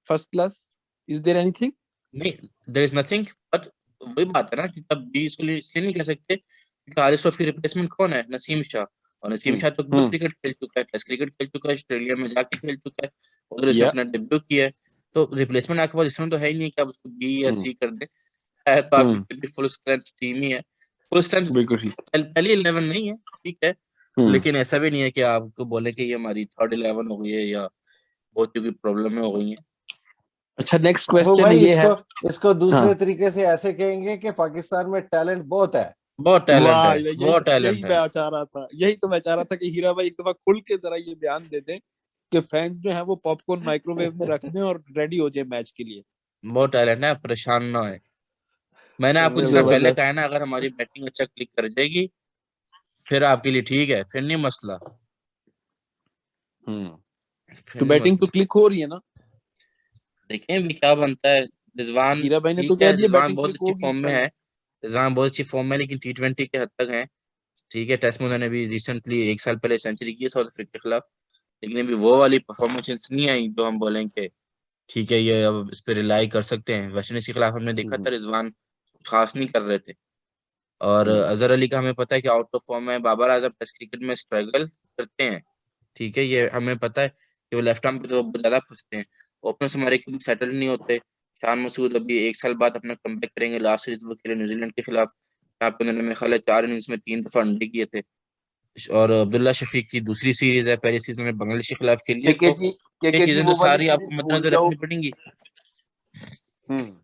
first class. Is there anything? नहीं, देयर इज नथिंग। बट वही बात है ना कि तब भी इसको इसलिए नहीं कह सकते क्योंकि हारिस रऊफ की रिप्लेसमेंट कौन है? नसीम शाह। और नसीम शाह तो बहुत हम्म, क्रिकेट खेल चुका है, टेस्ट क्रिकेट खेल चुका है, ऑस्ट्रेलिया में जाके खेल चुका है, उधर इसने या अपना डेब्यू किया है। तो रिप्लेसमेंट आपके पास इसमें तो है ही नहीं कि आप उसको बी या हम्म, सी कर दे। है तो आपकी हम्म, फिर भी फुल स्ट्रेंथ टीम ही है। फुल स्ट्रेंथ बिल्कुल ठीक। पहली 11 नहीं है, ठीक है, हम्म, लेकिन ऐसा भी नहीं है कि आपको बोले कि ये हमारी थर्ड 11 हो गई है या बहुत ही कोई प्रॉब्लम हो गई है। अच्छा नेक्स्ट वो क्वेश्चन भाई, ये है। इसको इसको हाँ, दूसरे तरीके से ऐसे कहेंगे कि पाकिस्तान में टैलेंट बहुत है। बहुत टैलेंट वाह, है, यही बहुत यही टैलेंट है। मैं चाह रहा था, यही तो मैं चाह रहा था कि हीरा भाई एक दफा खुल के जरा ये बयान दे दें कि फैंस जो है वो पॉपकॉर्न माइक्रोवेव में रख दें और रेडी हो जाए मैच के लिए। बहुत टैलेंट है, परेशान ना है। मैंने आपको जिस तरह पहले जबरदस्त। कहा है ना, अगर हमारी बैटिंग अच्छा क्लिक कर जाएगी फिर आपके लिए ठीक है, फिर नहीं मसला, हम्म, फिर तो नहीं बैटिंग तो मसला। क्लिक हो रही है ना? देखें अभी क्या बनता है। रिजवान हीरा भाई ने ठीक तो कह है, दिया रिजवान बैटिंग बहुत क्लिक अच्छी होगी फॉर्म में है। इंशाल्लाह। रिजवान बहुत अच्छी फॉर्म में है, लेकिन T20 के हद तक है। ठीक है, टेस्ट में उन्होंने भी रिसेंटली एक साल पहले सेंचुरी की है साउथ अफ्रीका के खिलाफ, लेकिन अभी वो वाली परफॉर्मेंस नहीं आई जो हम बोलेंगे ठीक है ये अब इस पे रिलाई कर सकते हैं। वेस्ट इंडीज के खिलाफ हमने देखा था रिजवान कुछ खास नहीं कर रहे थे। और अजहर अली का हमें पता है कि आउट ऑफ फॉर्म है। बाबर आजम टेस्ट क्रिकेट में स्ट्रगल करते हैं, ठीक है, ये हमें पता है कि वो लेफ्ट आर्म पे तो बहुत ज्यादा फंसते हैं। ओपनर्स हमारे कभी सेटल नहीं होते। शान मसूद अभी एक साल बाद अपना कमबैक करेंगे, लास्ट सीरीज वो खेले न्यूजीलैंड के खिलाफ, यहाँ पे उन्होंने मेरे ख्याल है 4 इनिंग्स में 3 दफा अंडे किए थे। और अब्दुल्ला शफीक की दूसरी सीरीज है, पहले सीजन में बांग्लादेश के खिलाफ खेली है, के तो जी ये के जी चीजें तो वो वाली सारी सीरीज आपको भूल मद्देनजर जाओ। रखनी पड़ेंगी। हम्म,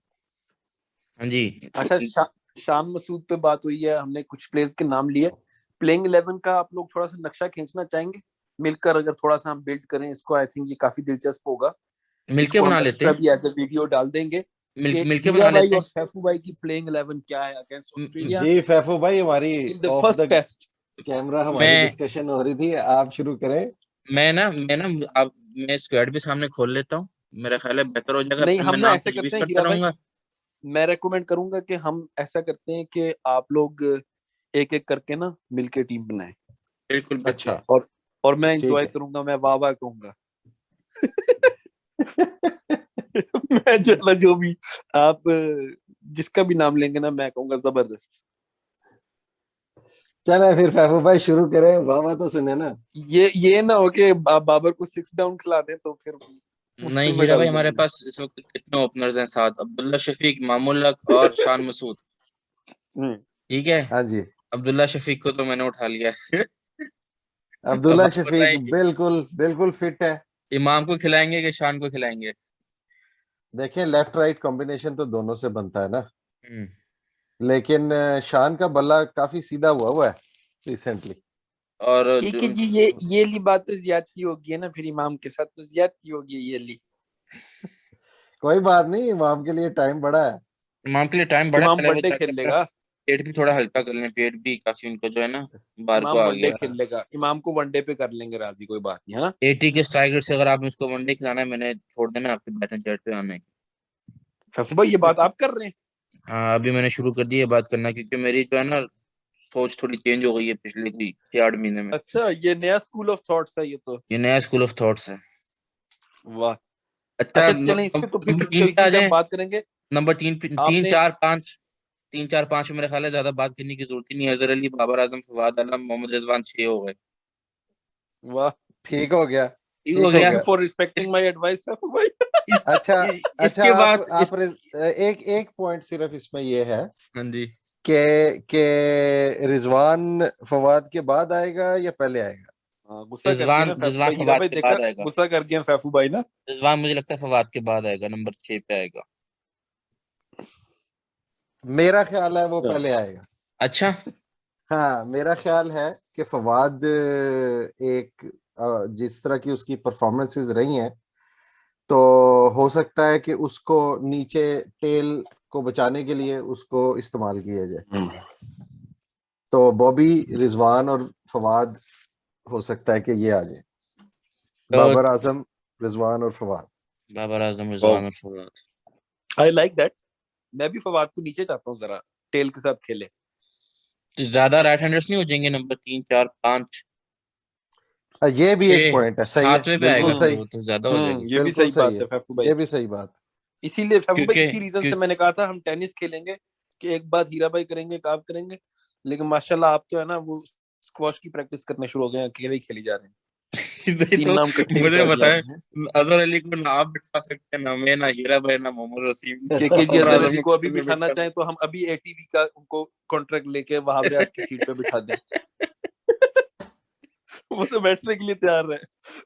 हाँ जी। अच्छा शान मसूद पे बात हुई है, हमने कुछ प्लेयर्स के नाम लिए। प्लेइंग 11 का आप लोग थोड़ा सा नक्शा खींचना चाहेंगे मिलकर? अगर थोड़ा सा हम बिल्ड करें इसको, आई थिंक ये काफी दिलचस्प होगा। मिलके इसको बना हम लेते एक्स्ट्रा हैं, भी एज ए वीडियो डाल देंगे कि मिलके हीरा बना भाई लेते और हैं। फैफू भाई की प्लेइंग 11 क्या है अगेंस्ट ऑस्ट्रेलिया जी फैफू भाई, हमारी in the of first the test. Camera हमारी मैं डिस्कशन हो रही थी, आप शुरू करें। मैं ना अब मैं स्क्वाड भी सामने खोल लेता हूँ, मेरा ख्याल है बेहतर हो जाएगा, नहीं, फिर हम मैं ना नाम ऐसे तजवीज करते हैं करता हीरा भाई, रहूंगा। मैं रेकमेंड करूंगा कि हम ऐसा करते हैं कि आप लोग एक एक करके ना मिलके टीम बनाएं, बिल्कुल अच्छा बिल्कुल। और मैं ठीक एंजॉय है। करूंगा, मैं वाह वाह कहूंगा। मैं चला जो भी आप जिसका भी नाम लेंगे ना, मैं कहूंगा जबरदस्त। चले फिर फैफू भाई शुरू करें, वाह वाह तो सुने ना। ये ना हो कि आप बाबर को 6 डाउन खिला दें तो फिर नहीं मुश्किल में हीरा डाल भाई, हमारे देंगे। पास इस वक्त कितने ओपनर्स हैं? 7, अब्दुल्ला शफीक, मामूल हक और शान मसूद। हम्म। ठीक है, हाँ जी, अब्दुल्ला शफीक को तो मैंने उठा लिया है। अब अब्दुल्ला आप शफीक बताएं, बिल्कुल बिल्कुल फिट है। इमाम को खिलाएंगे कि शान को खिलाएंगे? देखिए लेफ्ट राइट कॉम्बिनेशन तो दोनों से बनता है ना, हम्म। लेकिन शान का बल्ला काफी सीधा हुआ है रिसेंटली। और ठीक है जी, ये ली बात तो ज्यादती होगी है ना, फिर इमाम के साथ तो ज्यादती होगी ये ली। कोई बात नहीं, इमाम के लिए टाइम बड़ा है। इमाम के लिए टाइम बड़ा है, इमाम पहले वो वनडे जाके खेल अपना लेगा, पेट भी थोड़ा हल्का कर लें, पेट भी काफी उनको जो है ना बाहर को इमाम आ वनडे गया। खेल लेगा, इमाम को वनडे पे कर लेंगे राजी, कोई बात नहीं है ना। 80 के स्ट्राइक रेट से अगर आप उसको वनडे खिलाना है, मैंने छोड़ देना आपके बैटिंग चैट पे आने। फैफू भाई ये बात आप कर रहे हैं? हाँ, अभी मैंने शुरू कर दी है बात करना, क्योंकि मेरी जो है ना सोच थोड़ी चेंज हो गई है पिछले कोई 6-8 महीने में। अच्छा, ये नया स्कूल ऑफ थॉट्स है ये तो। ये नया स्कूल ऑफ थॉट्स है। वाह। अच्छा, अच्छा चलें, इस पे तो फिर नंबर इस 3 पे इसी आ पे हम जाए। बात करेंगे। नंबर 3, 3 आपने 4 5, 3 4 5 में मेरा ख्याल है ज्यादा बात करने की जरूरत ही नहीं है। अजहर अली, बाबर आजम, फवाद आलम, मोहम्मद रिजवान 6 हो गए। वाह, ठीक हो गया, ठीक हो ठीक हो गया। थैंक यू गया। फॉर इस, रिस्पेक्टिंग माय एडवाइस फैफू भाई। इस, अच्छा अच्छा, इसके आप बाद आप एक एक पॉइंट सिर्फ इसमें ये है हाँ जी, कि रिजवान फवाद के बाद आएगा या पहले आएगा। हाँ, गुस्सा कर गए रिजवान ना फैफू रिजवान भाई, हीरा फवाद भाई के देखा, बाद आएगा। गुस्सा कर गए फैफू भाई ना। रिजवान मुझे लगता है फवाद के बाद आएगा, नंबर 6 पे आएगा। मेरा ख्याल है वो अच्छा। पहले आएगा। अच्छा। हाँ मेरा ख्याल है कि फवाद एक जिस तरह की उसकी परफॉर्मेंसेस रही हैं, तो हो सकता है कि उसको नीचे टेल को बचाने के लिए उसको इस्तेमाल किया जाए। तो बॉबी, रिजवान और फवाद हो सकता है कि ये आ जाए, तो बाबर आजम, रिजवान और फवाद। बाबर आजम, रिजवान और फवाद। I like that. मैं भी फवाद को नीचे चाहता हूँ जरा, टेल के साथ खेले। तो ज्यादा राइट हैंडर्स नहीं हो जाएंगे नंबर 3 4 5 ये भी एक 6 पॉइंट है, सही है, 7वें पे आएगा, बिल्कुल फिर सही, वो तो ज्यादा हो जाएगा। ये भी बिल्कुल सही सही बात है, है फैफू भाई। ये भी सही बात। इसीलिए फैफू भाई क्योंकि इसी रीजन क्यों से मैंने कहा था हम टेनिस खेलेंगे, कि एक बात हीरा भाई करेंगे, एक आप करेंगे। लेकिन माशाल्लाह आप तो है ना वो स्क्वॉश की प्रैक्टिस करने शुरू हो गए हैं, अकेले ही खेली जा रहे हैं, नहीं 3 तो नाम इकट्ठे मुझे निकाल के ला बताएं, रहे हैं। अजहर अली को ना आप बिठा सकते हैं, ना मैं, ना हीरा भाई, ना मोहम्मद वसीम, के जी बाबर अजहर आजम अली को को अभी किसी ने बिठाना बिठा चाहें तो हम अभी एटीवी का उनको कॉन्ट्रैक्ट लेके वहाब रियाज की सीट पे बिठा दें। वो तो बैठने के लिए तैयार है,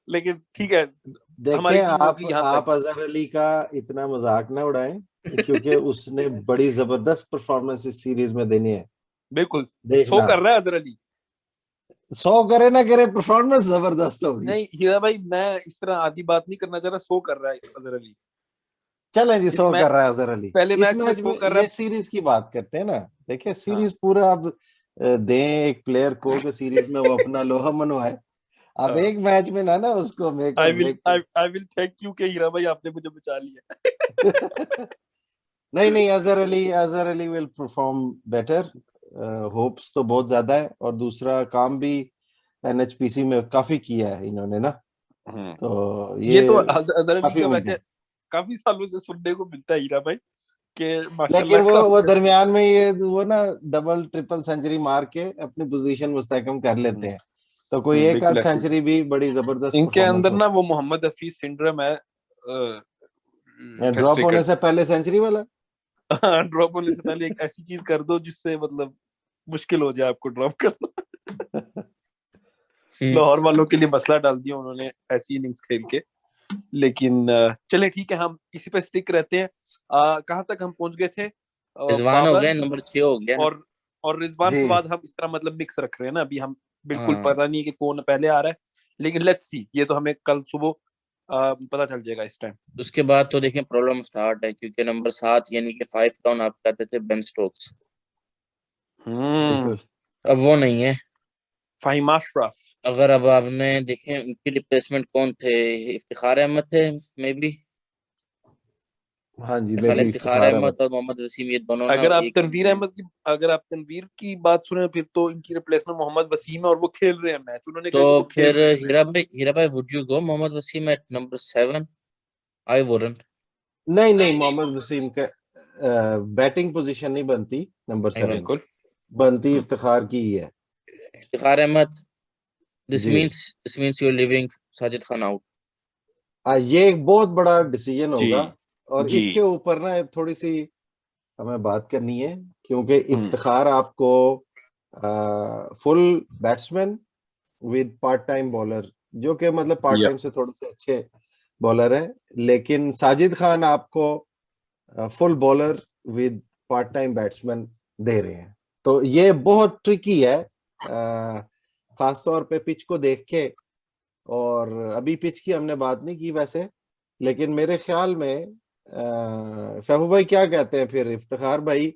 लेकिन ठीक है, देखें, हमारी टीम होगी यहाँ तक। आप अजहर अली का इतना मजाक ना उड़ाएं, क्योंकि उसने बड़ी जबरदस्त परफॉर्मेंस इस सीरीज में देनी है। बिल्कुल। सो देखना, कर रहा है अजहर अली। 100 करे ना करे, परफॉर्मेंस जबरदस्त होगी। नहीं हीरा भाई, मैं इस तरह आधी बात नहीं करना चाह रहा, सो कर रहा है अजहर अली चलें जी, इस 100 मैच, कर रहा है अजहर अली पहले इस मैच में मैच सो में। कर रहा ये है। सीरीज की बात करते हैं ना, देखिए हाँ, सीरीज पूरा आप दें एक प्लेयर को कि सीरीज में वो अपना लोहा मनवाए। अब एक मैच में ना उसको मेक आई और will break I will thank you के हीरा भाई आपने मुझे बचा लिया। नहीं नहीं, Azhar Ali will perform better, hopes तो बहुत ज्यादा है, और दूसरा काम भी एनएचपीसी में काफी किया है इन्होंने ना, तो ये ये तो अजहर अली काफी का उम्मीद है। वैसे काफी सालों से सुनने को मिलता है हीरा भाई, कि लेकिन माशाल्लाह काम वो करते दरमियान में ये वो ना डबल ट्रिपल सेंचुरी मार के अपनी पोजीशन मुस्तहकम कर लेते हैं, तो कोई एक आध बिल्कुल ऐसे सेंचुरी भी बड़ी जबरदस्त इनके परफॉर्मेंस अंदर हो। ना वो मोहम्मद हफीज सिंड्रोम है, टेस्ट ड्रॉप होने क्रिकेट। से पहले सेंचुरी वाला। ड्रॉप होने से पहले एक ऐसी चीज कर दो जिससे मतलब मुश्किल हो जाए आपको ड्रॉप करना। लाहौर वालों के लिए मसला डाल दिया उन्होंने ऐसी इनिंग्स खेल के। लेकिन चले ठीक है, हम इसी पे स्टिक रहते हैं। कहाँ तक हम पहुंच गए थे? रिजवान हो बाबर गया, नंबर 6 हो गया ना। और और रिजवान जी फवाद हम इस तरह मतलब मिक्स रख रहे हैं ना, अभी हम बिल्कुल हाँ पता नहीं है कि कौन पहले आ रहा है, लेकिन लेट्स सी, ये तो हमें कल सुबह पता चल जाएगा इस टाइम। उसके बाद तो देखिए प्रॉब्लम स्टार्ट है, क्योंकि नंबर 7 यानी कि 5 डाउन आप कहते थे बेन स्टोक्स, बिल्कुल। अब वो नहीं है। फाहिम अशरफ। अगर अब आपने देखे उनकी रिप्लेसमेंट कौन थे, इफ्तिखार अहमद थे मे बी, हाँ जी, मेरे मैं ख्याल है भी इफ्तिखार इफ्तिखार अहमद अहमद। और मोहम्मद वसीम ये दोनों ना एक अगर आप तनवीर की बात सुने, फिर तो इनकी रिप्लेसमेंट मोहम्मद वसीम है और वो खेल रहे हैं मैच, उन्होंने तो कहा कि वो खेल फिर रहे हैं मैच। हीरा भाई would you go Mohammad Waseem at number 7? I wouldn't. नहीं नहीं, मोहम्मद वसीम का बैटिंग पोजीशन नहीं बनती नंबर नहीं 7, बिल्कुल। बनती इफ्तिखार की ही है। इफ्तिखार अहमद, दिस जी means you are leaving Sajid Khan out. ये एक बहुत बड़ा डिसीजन जी होगा, और जी। इसके ऊपर ना थोड़ी सी हमें बात करनी है, क्योंकि हम्म। इफ्तिखार आपको full batsman with part time bowler, जो कि मतलब पार्ट या टाइम से थोड़े से अच्छे बॉलर है, लेकिन साजिद खान आपको full bowler with part time batsman दे रहे हैं। तो ये बहुत ट्रिकी है, खास तौर पे पिच को देख के। और अभी पिच की हमने बात नहीं की वैसे, लेकिन मेरे ख्याल में फहू भाई क्या कहते हैं, फिर इफ्तिखार भाई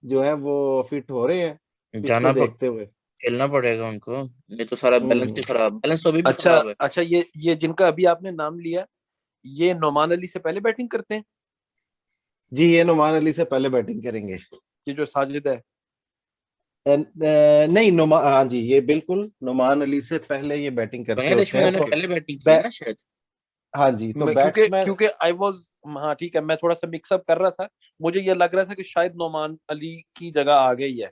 जो है वो फिट हो रहे हैं पिच को जाना प- देखते हुए? खेलना पड़ेगा उनको, नहीं तो सारा बैलेंस हम्म। ही खराब, बैलेंस तो अभी भी अच्छा खराब है। अच्छा, ये जिनका अभी आपने नाम लिया, ये नोमान अली से पहले बैटिंग करते हैं? जी, ये नुमान अली से पहले बैटिंग करेंगे। ये जो साजिद है। नहीं, नुमा हाँ जी, ये बिल्कुल नुमान अली से पहले ये बैटिंग करते बांग्लादेश होते में हैं। उन्होंने तो ओके। पहले बैटिंग की है ना शायद। हाँ जी, तो क्योंकि बैट्समैन। क्योंकि आई वाज, हाँ ठीक है, मैं थोड़ा सा मिक्सअप कर रहा था, मुझे ये लग रहा था कि शायद नोमान अली की जगह आ गई है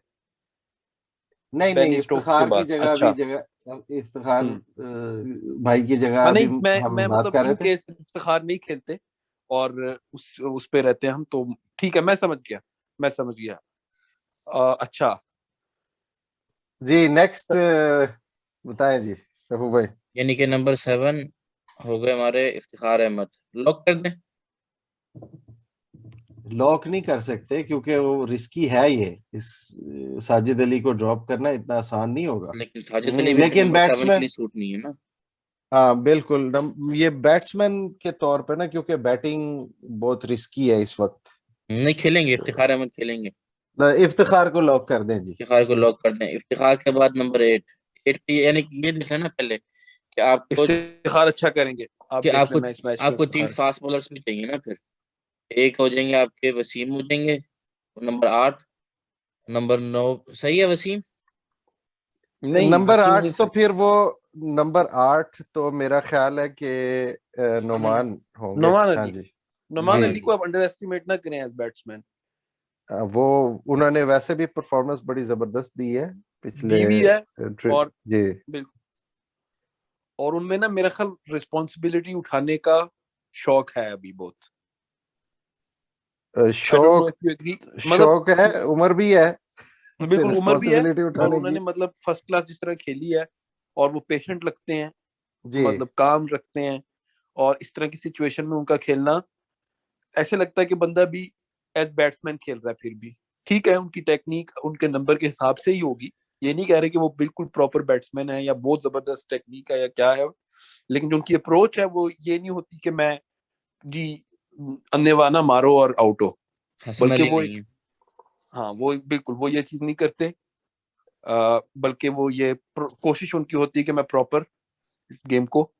नहीं नहीं, बेनी स्टोक्स के इफ्तिखार की बाद। जगह भी, अच्छा। इफ्तिखार हम्म। भाई की जगह हाँ अभी नहीं, मैं हम मैं बात मतलब कर रहे इन थे। केस इफ्तिखार नहीं खेलते और उस पे रहते हैं हम, तो ठीक है, मैं समझ गया, मैं समझ गया। अच्छा। जी नेक्स्ट बताएं जी शहू भाई। यानी कि नंबर 7 हो गए हमारे इफ्तिखार अहमद, लॉक कर दें? लॉक नहीं कर सकते, क्योंकि वो रिस्की है ये, इस साजिद अली को ड्रॉप करना इतना आसान नहीं होगा। लेकिन साजिद अली भी फिर लेकिन नंबर 7 के बैट्समैन, लिए सूट नहीं है ना। हाँ बिल्कुल, ये बैट्समैन के तौर पे ना, क्योंकि बैटिंग बहुत रिस्की है इस वक्त। नहीं खेलेंगे, इफ्तिखार अहमद खेलेंगे। इफ्तिखार को लॉक कर दें जी। इफ्तिखार को लॉक कर दें। इफ्तिखार के बाद नंबर 8 यानी कि ये देखना ना पहले कि आपको इफ्तिखार अच्छा करेंगे, आप कि देख आपको लेना इस मैच में आपको 3 इफ्तिखार। फास्ट बॉलर्स भी चाहिए ना फिर। एक हो जाएंगे आपके वसीम हो जाएंगे, नंबर 8, नंबर 9 सही है वसीम। नहीं, नंबर वसीम 8 नहीं तो सही। फिर वो, नंबर 8 तो मेरा ख्याल है कि नुमान होंगे। नोमान हाँ अली। जी। नोमान जी अली को आप अंडर एस्टिमेट ना करें एज बैट्समैन। वो, उन्होंने वैसे भी परफॉर्मेंस बड़ी जबरदस्त दी है पिछले दी भी है। और जी। बिल्कुल, और उनमें ना मेरा ख्याल रिस्पॉन्सिबिलिटी उठाने का शौक है अभी बहुत। आई डोंट नो शौक, इफ यू एग्री। मतलब शौक है, उम्र भी है, बिल्कुल उम्र भी है, रिस्पॉन्सिबिलिटी और उठाने की। उन्होंने मतलब फर्स्ट क्लास जिस तरह खेली है, और वो पेशेंट लगते हैं, जी मतलब काम रखते हैं, और इस तरह की सिचुएशन में उनका खेलना ऐसे लगता है कि बंदा भी एज बैट्समैन खेल रहा है। फिर भी ठीक है, उनकी टेक्निक उनके नंबर के हिसाब से ही होगी, ये नहीं कह रहे कि वो बिल्कुल प्रॉपर बैट्समैन है या बहुत जबरदस्त टेक्निक है या क्या है, लेकिन जो उनकी अप्रोच है वो ये नहीं होती कि मैं जी अन्नेवाना मारो और आउट हो, हसन बल्कि अली वो नहीं एक, है। हाँ वो बिल्कुल वो ये चीज नहीं करते। बल्कि वो ये कोशिश उनकी होती है कि मैं प्रॉपर गेम को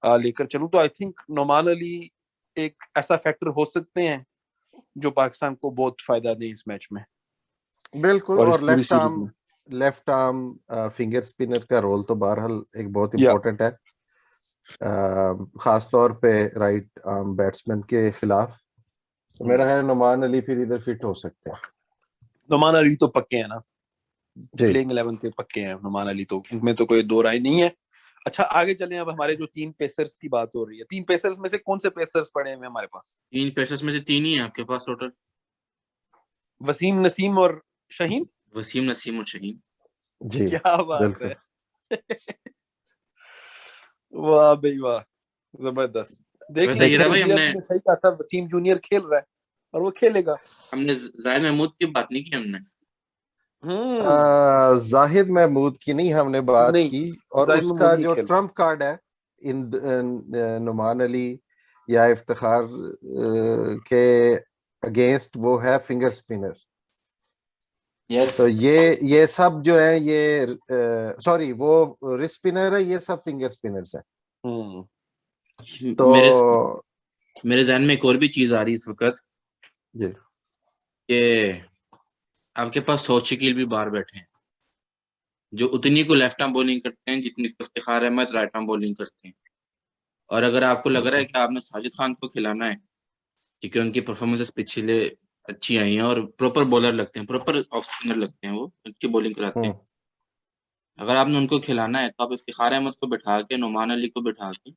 लेकर चलूं। तो आई थिंक नोमान अली एक ऐसा फैक्टर हो सकते हैं जो पाकिस्तान को बहुत फायदा दे इस मैच में बिल्कुल। और इस और पूरी सीरीज में। लेफ्ट आर्म फिंगर स्पिनर का रोल तो बहरहाल एक बहुत या इंपॉर्टेंट है, खास तौर पे राइट आर्म बैट्समैन के खिलाफ। तो मेरा है नुमान अली फिर इधर फिट हो सकते हैं। नोमान अली तो पक्के हैं ना, जी प्लेइंग 11 के पक्के हैं नोमान अली, तो इनमें तो कोई दो राय नहीं है। अच्छा, आगे चलें। अब हमारे जो तीन पेसर्स की बात हो रही है, तीन पेसर्स में से कौन से पेसर्स पड़े हैं हमारे पास? 3 पेसर्स में से 3 ही है आपके पास टोटल। वसीम, नसीम और शहीन। वसीम, नसीम और शहीन। जी क्या बात बिल्कुल। है। वाह भाई वाह, जबरदस्त। वैसे देखिए, हीरा देखें, भाई ये हमने आपने सही कहा था, वसीम जूनियर खेल रहा है और वो खेलेगा। हमने जाहिद महमूद की बात नहीं की हमने। जाहिद महमूद की नहीं हमने बात नहीं, की, और जाहिद उसका महमूद नहीं जो खेल ट्रम्प कार्ड है इन नुमान अली या इफ्तिखार के अगेंस्ट, वो है फिंगर स्पिनर। यस, तो ये सब जो है, ये सॉरी वो रिस्ट स्पिनर है, ये सब फिंगर स्पिनर्स है। तो मेरे मेरे जहन में एक और भी चीज आ रही है इस वक्त जी कि आपके पास सौद शकील भी बाहर बैठे हैं जो उतनी को लेफ्ट आर्म बॉलिंग करते हैं जितनी को Iftikhar Ahmed right arm bowling करते हैं। और अगर आपको लग रहा है कि आपने साजिद खान को खिलाना है क्योंकि उनकी परफॉर्मेंसेस पिछले अच्छी आई हैं और प्रॉपर बॉलर लगते हैं, प्रॉपर ऑफ स्पिनर लगते हैं, वो अच्छी बॉलिंग कराते हम्म हैं, अगर आपने उनको खिलाना है तो आप इफ्तिखार अहमद को बैठा के, नुमान अली को बैठा के,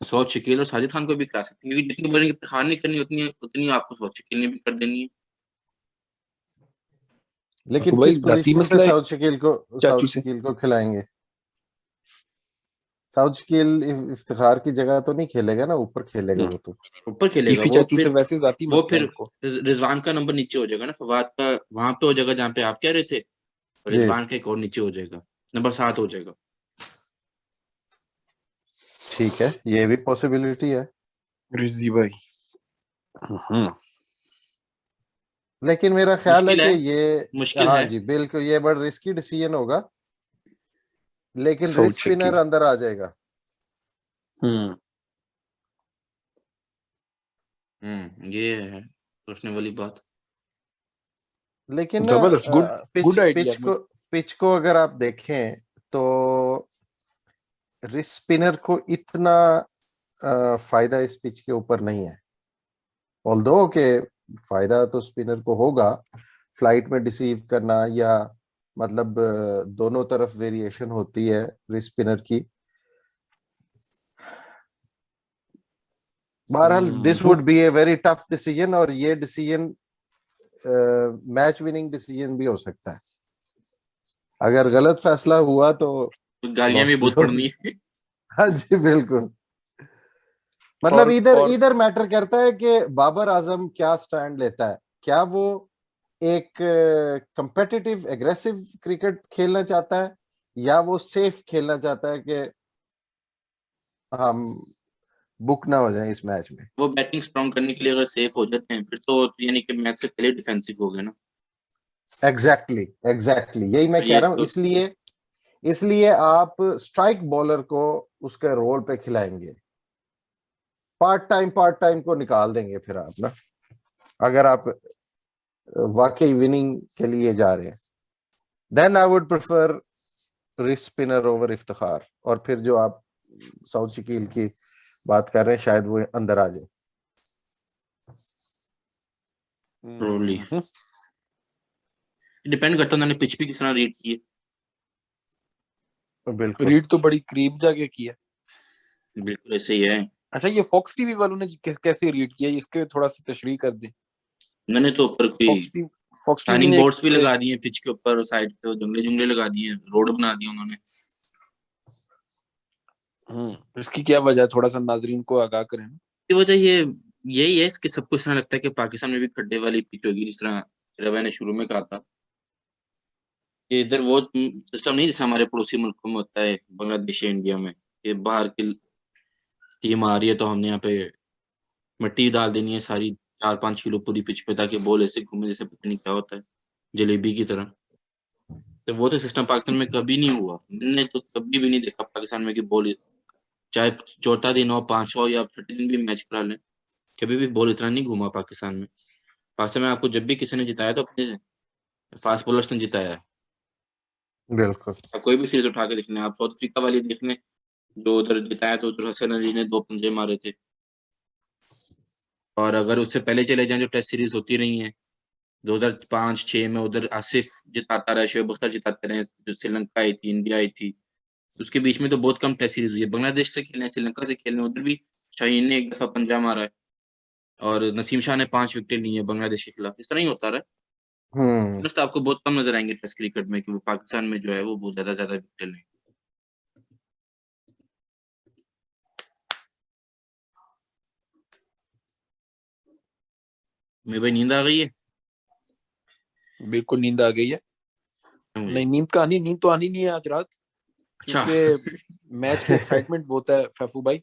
सौद शकील और साजिद खान को भी खिला सकते हैं, क्योंकि जितनी बॉलिंग इफ्तिखार ने करनी उतनी उतनी आपको सौद शकील ने भी कर देनी है। लेकिन तो भाई किस जाती पोजीशन पे मसला है साउथ चाचू से। शकील को खिलाएंगे? साउथ शकील इफ्तिखार की जगह तो नहीं खेलेगा ना, ऊपर खेलेगा वो तो। ऊपर खेलेगा ईफी वो, चाचू से फिर वैसे जाती वो मसला है फिर उनको। रिजवान का नंबर नीचे हो जाएगा ना, फवाद का वहां पे हो जाएगा जहाँ पे आप कह रहे थे, और जी रिजवान का एक और नीचे हो जाएगा, नंबर 7 हो जाएगा। ठीक है, ये भी पॉसिबिलिटी है। रिजवी भाई। हम्म लेकिन मेरा ख्याल है मुश्किल कि है, ये, मुश्किल हाँ है। जी बिल्कुल, ये बड़ा रिस्की डिसीजन होगा, लेकिन सऊद रिस्ट स्पिनर शकील। अंदर आ जाएगा। हम्म ये है सोचने वाली बात। लेकिन ना जबरदस्त, good pitch good idea. Pitch को पिच को अगर आप देखें तो रिस्ट स्पिनर को इतना फायदा इस पिच के ऊपर नहीं है। ऑल्दो के फायदा तो स्पिनर को होगा, फ्लाइट में डिसीव करना, या मतलब दोनों तरफ वेरिएशन होती है रिस्ट स्पिनर की। बहरहाल दिस वो would be a very tough decision, और ये डिसीजन मैच विनिंग डिसीजन भी हो सकता है। अगर गलत फैसला हुआ तो तो गालियां भी लॉस भी बहुत होगी। पड़नी है। हाँ जी बिल्कुल। मतलब इधर और इधर मैटर करता है कि बाबर आजम क्या स्टैंड लेता है। क्या वो एक कंपेटिटिव एग्रेसिव क्रिकेट खेलना चाहता है, या वो सेफ खेलना चाहता है कि हम बुक ना हो जाए इस मैच में। वो बैटिंग स्ट्रॉन्ग करने के लिए अगर सेफ हो जाते हैं फिर तो यानी कि मैच से पहले डिफेंसिव हो गए ना। एग्जैक्टली यही मैं और कह ये रहा हूँ। तो इसलिए इसलिए आप स्ट्राइक बॉलर को उसके रोल पे खिलाएंगे, पार्ट टाइम को निकाल देंगे फिर आप ना, अगर आप वाकई विनिंग के लिए जा रहे हैं। Then I would prefer wrist spinner over Iftikhar, और फिर जो आप साउथ शकील की बात कर रहे हैं शायद वो अंदर आ जाए। प्रोबब्ली डिपेंड करता है उन्होंने पिच भी किस तरह रीड की बिल्कुल। रीड तो बड़ी करीब जाके किया। है। बिल्कुल ऐसे ही है। अच्छा, ये फॉक्स टीवी वालों ने कैसे रीड किया, इसके थोड़ा सा तशरीह कर दे। मैंने तो ऊपर कोई Fox TV Fox TV turning ने बोर्ड्स भी लगा दिए पिच के ऊपर, साइड पे जंगले जुंगले लगा दिए, रोड बना दिए उन्होंने। इसकी क्या वजह है, थोड़ा सा नाजरीन को आगाह करें। की वजह ये यही है कि सबको इस तरह लगता है कि पाकिस्तान में भी खड्डे वाली पिच होगी, जिस तरह रवै ने शुरू में कहा था कि इधर वो सिस्टम नहीं जैसे हमारे पड़ोसी मुल्कों में होता है, बांग्लादेश या इंडिया में, कि बाहर की टीम आ रही है तो हमने यहाँ पे मिट्टी डाल देनी है सारी 4-5 किलो पूरी पिच पे, ताकि बॉल ऐसे घूमे जैसे पता नहीं क्या होता है, जलेबी की तरह। तो वो तो सिस्टम पाकिस्तान में कभी नहीं हुआ, मैंने तो कभी भी नहीं देखा पाकिस्तान में कि बॉल, चाहे चौथा दिन हो, पांचवा हो, या छठे दिन भी मैच करा लें, कभी भी बॉल इतना नहीं घूमा पाकिस्तान में। पाकिस्तान में आपको जब भी किसी ने जिताया तो अपने फास्ट बॉलर्स ने जिताया है। बिल्कुल। आप कोई भी सीरीज उठा के देखने, आप साउथ अफ्रीका वाली देखने, जो उधर जिताया तो उधर हसन अली ने 2 पंजे मारे थे। और अगर उससे पहले चले जाएं जो टेस्ट सीरीज होती रही हैं 2005-6 में, उधर आसिफ जिताता रहा, शोएब अख्तर जिताते रहे, जो श्रीलंका आई थी, इंडिया आई थी, उसके बीच में तो बहुत कम टेस्ट सीरीज हुई है। बांग्लादेश से खेलने, श्रीलंका से खेलने, उधर भी शाहीन ने 1 दफा पंजा मारा है और नसीम शाह ने 5 विकेट ली है बांग्लादेश के खिलाफ। इस तरह ही होता रहा है। हम्म स्पिनर्स तो आपको बहुत कम नजर आएंगे टेस्ट क्रिकेट में कि वो पाकिस्तान में जो है वो बहुत ज्यादा विकेट लें। मेरे भाई नींद आ गई है। बिल्कुल नींद आ गई है। नहीं, नींद तो आनी नहीं है आज रात, अच्छा। क्योंकि मैच की एक्साइटमेंट बहुत है फैफू भाई।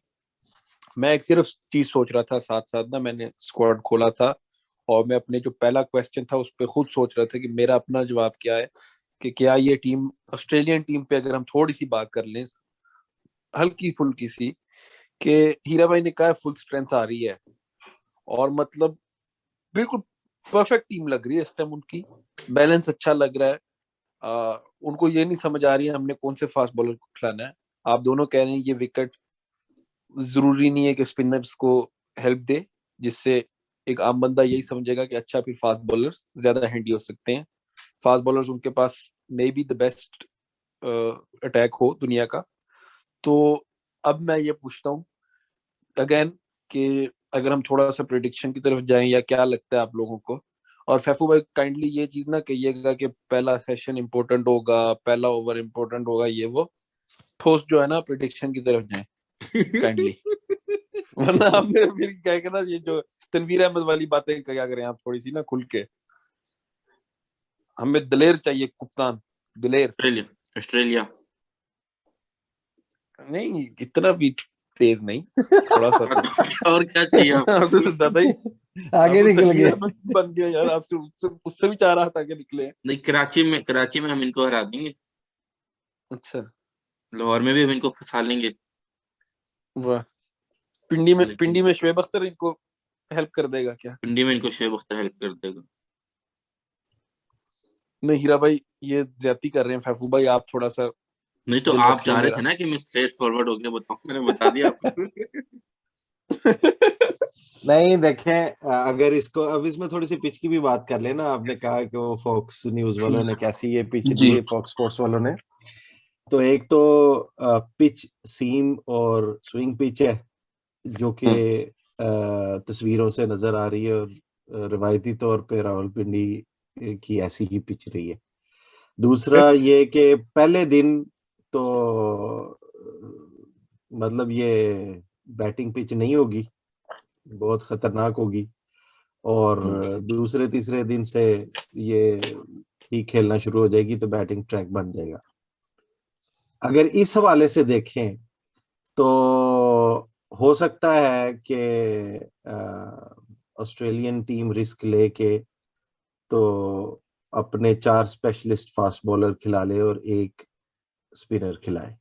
मैं एक सिर्फ चीज सोच रहा था, साथ साथ ना मैंने स्क्वाड खोला था और मैं अपने जो पहला क्वेश्चन था उस पर खुद सोच रहा था कि मेरा अपना जवाब क्या है, कि क्या ये टीम, ऑस्ट्रेलियन टीम पे अगर हम थोड़ी सी बात कर लें, हल्की फुल्की सी, कि हीरा भाई ने कहा फुल स्ट्रेंथ आ रही है और मतलब बिल्कुल परफेक्ट टीम लग रही है इस टाइम, उनकी बैलेंस अच्छा लग रहा है। उनको ये नहीं समझ आ रही है हमने कौन से फास्ट बॉलर को खिलाना है। आप दोनों कह रहे हैं ये विकेट जरूरी नहीं है कि स्पिनर्स को हेल्प दे, जिससे एक आम बंदा यही समझेगा कि अच्छा फिर फास्ट बॉलर्स ज्यादा हैंडी हो सकते हैं। फास्ट बॉलर्स उनके पास may be the best attack हो दुनिया का। तो अब मैं ये पूछता हूँ अगेन कि अगर हम थोड़ा सा प्रिडिक्शन की तरफ जाएं, या क्या लगता है आप लोगों को। और फैफू भाई काइंडली ये चीज ना कहिएगा कि पहला सेशन इंपॉर्टेंट होगा, पहला ओवर इंपॉर्टेंट होगा, ये वो ठोस जो है ना प्रिडिक्शन की तरफ जाएं काइंडली। वरना हमने फिर क्या करना, ये जो तनवीर अहमद वाली बातें क्या करें आप थोड़ी सी ना खुल के। हमें दलेर चाहिए, कप्तान दलेर। Australia, Australia. नहीं इतना भी तेज नहीं, थोड़ा सा तो और क्या चाहिए आपको? आप तो ज्यादा ही आगे आप तो निकल तनवीर गए। अहमद बन गए यार। आपसे उससे भी चाह रहा था कि निकले। नहीं, कराची में हम इनको हरा देंगे। अच्छा, लाहौर में भी हम इनको फंसा लेंगे। वाह। लेकिन पिंडी में शोएब अख्तर इनको हेल्प कर देगा क्या? पिंडी में इनको शोएब अख्तर हेल्प कर देगा। नहीं हीरा भाई ये ज्यादती कर रहे हैं फैफू भाई, आप थोड़ा सा नहीं तो दिल आप रखें चाह रहे थे मेरा। ना कि मैं स्ट्रेट फॉरवर्ड होके बताऊं, मैंने बता दिया आपको। नहीं देखें, अगर इसको अब इसमें थोड़ी सी पिच की भी बात कर लेना। आपने कहा कि वो फॉक्स न्यूज वालों ने कैसी ये पिच दी जी। है, फॉक्स स्पोर्ट्स वालों ने। तो एक तो पिच सीम और स्विंग पिच है जो कि तस्वीरों से नजर आ रही है, और रिवायती तौर पे रावलपिंडी की ऐसी ही पिच रही है। दूसरा ये कि पहले दिन तो मतलब ये बैटिंग पिच नहीं होगी, बहुत खतरनाक होगी। और दूसरे तीसरे दिन से ये ठीक खेलना शुरू हो जाएगी तो बैटिंग ट्रैक बन जाएगा। अगर इस हवाले से देखें तो हो सकता है कि ऑस्ट्रेलियन टीम रिस्क लेके तो अपने 4 स्पेशलिस्ट फास्ट बॉलर खिला ले और एक स्पिनर खिलाए।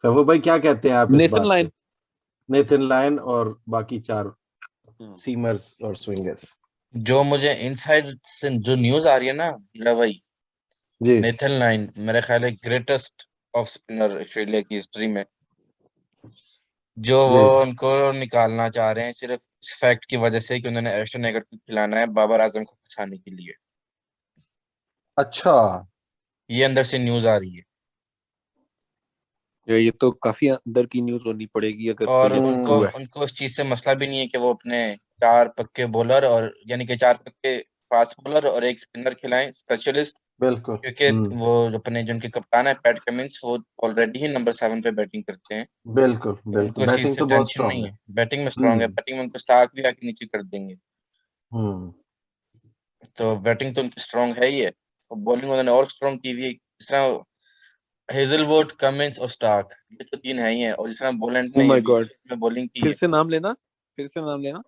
फैफू भाई क्या कहते हैं आप इस नेथन बात पे? लाइन। नेथन लायन और बाकी 4 सीमर्स और स्विंगर्स। जो मुझे इनसाइड से जो न्यूज आ रही है ना हीरा भाई, जी नेथन लाइन मेरे ख्याल है ग्रेटेस्ट ऑफ स्पिनर ऑस्ट्रेलिया की हिस्ट्री में। जो वो जी। उनको निकालना चाह रहे हैं सिर्फ इस फैक्ट की वजह से कि उन्होंने एस्टन एगर को खिलाना है बाबर आजम को फंसाने के लिए। अच्छा। ये अंदर से न्यूज आ रही है। ये तो काफी अंदर की न्यूज होनी पड़ेगी अगर तो और ये उनको ट्रू है। उनको इस चीज से मसला भी नहीं है कि वो अपने 4 पक्के बॉलर और यानी कि 4 पक्के फास्ट बॉलर और एक स्पिनर खिलाएं स्पेशलिस्ट। बिल्कुल। क्योंकि वो अपने जो उनके कप्तान है पैट कमिंस, वो ऑलरेडी ही नंबर 7 पे बैटिंग करते हैं। बिल्कुल तो बिल्कुल उनको इस चीज बैटिंग से तो बहुत टेंशन स्ट्रांग नहीं है। है। बैटिंग में स्ट्रांग है, हम्म। बैटिंग में उनको स्टार्क भी आके नीचे कर देंगे। हम्म। तो बैटिंग तो उनकी स्ट्रांग है ही है, और बॉलिंग उन्होंने और स्ट्रांग की हुई है। जिस तरह हेजलवुड, कमिंस और स्टार्क, ये तो 3 है ही है। और जिस तरह बोलेंट ओ ने माय अभी गॉड, में बॉलिंग की फिर है, से नाम लेना, फिर से नाम लेना।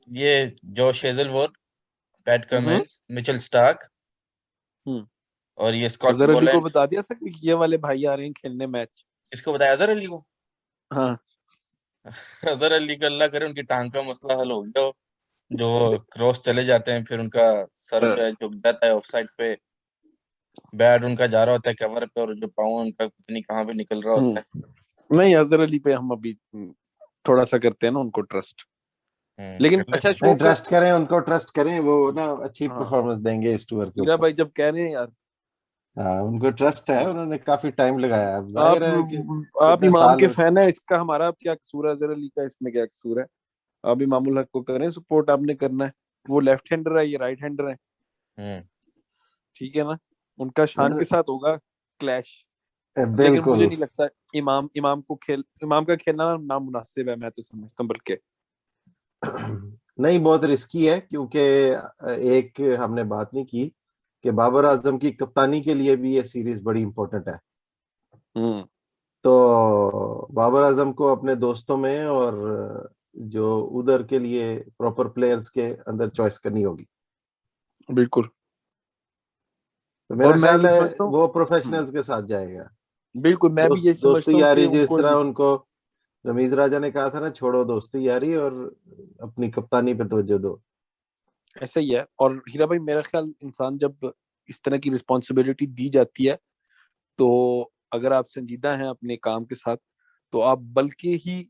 ये जोश हेजलवुड, पैट हम्म। कमिंस, मिचेल स्टार्क हम्म। और ये स्कॉट अजहर अली को बोलेंट। बता दिया था कि ये वाले भाई आ रहे हैं खेलने मैच। इसको बताया अजहर अली को। हाँ। अजहर अली का अल्लाह करे उनकी टांग का मसला हल हो गया हो। जो क्रॉस चले जाते हैं फिर उनका सर जो है झुक जाता है ऑफ साइड पे, बैट उनका जा रहा होता है कवर पे और जो पाँव उनका पता नहीं कहाँ पे निकल रहा होता है। नहीं अजहर अली पे हम अभी थोड़ा सा करते हैं ना उनको ट्रस्ट। लेकिन कर अच्छा लेते हैं। नहीं, शौक, ट्रस्ट करें उनको, ट्रस्ट करें, वो ना अच्छी हाँ परफॉर्मेंस देंगे इस टूर के हीरा ऊपर। भाई जब कह रहे हैं यार, हाँ उनको ट्रस्ट है, उन्होंने काफी टाइम लगाया है, आप जाहिर है कि आप इतने इमाम साल। के फैन है, इसका हमारा अब क्या कसूर है? अजहर अली का इसमें क्या कसूर है? आप इमामुल हक को करें सपोर्ट, आपने करना है। वो लेफ्ट हैंडर है, ये राइट हैंडर है, हम्म। ठीक है ना? उनका शान के साथ होगा क्लैश। लेकिन मुझे बिल्कुल। नहीं लगता इमाम का खेलना नामुनासिब है, मैं तो समझता हूँ बल्कि। नहीं, बहुत रिस्की है क्योंकि एक हमने बात नहीं की कि बाबर आजम की कप्तानी के लिए भी ये सीरीज बड़ी इंपॉर्टेंट है। हम्म तो बाबर आजम को अपने दोस्तों में और जो उधर के लिए प्रॉपर प्लेयर्स के अंदर चॉइस करनी होगी। बिल्कुल। तो और मेरा मैं ख्याल ये है समझता हूँ, वो प्रोफेशनल्स के साथ जाएगा। बिल्कुल मैं भी ये समझता दोस्ती हूँ कि यारी, जिस उनको तरह उनको रमीज राजा ने कहा था ना, छोड़ो दोस्ती यारी और अपनी कप्तानी पे तवज्जो दो। ऐसा ही है। और हीरा भाई मेरा ख्याल इंसान जब इस तरह की रिस्पॉन्सिबिलिटी दी जाती है, तो अगर आप संजीदा हैं अपने काम के साथ, तो आप बल्कि ही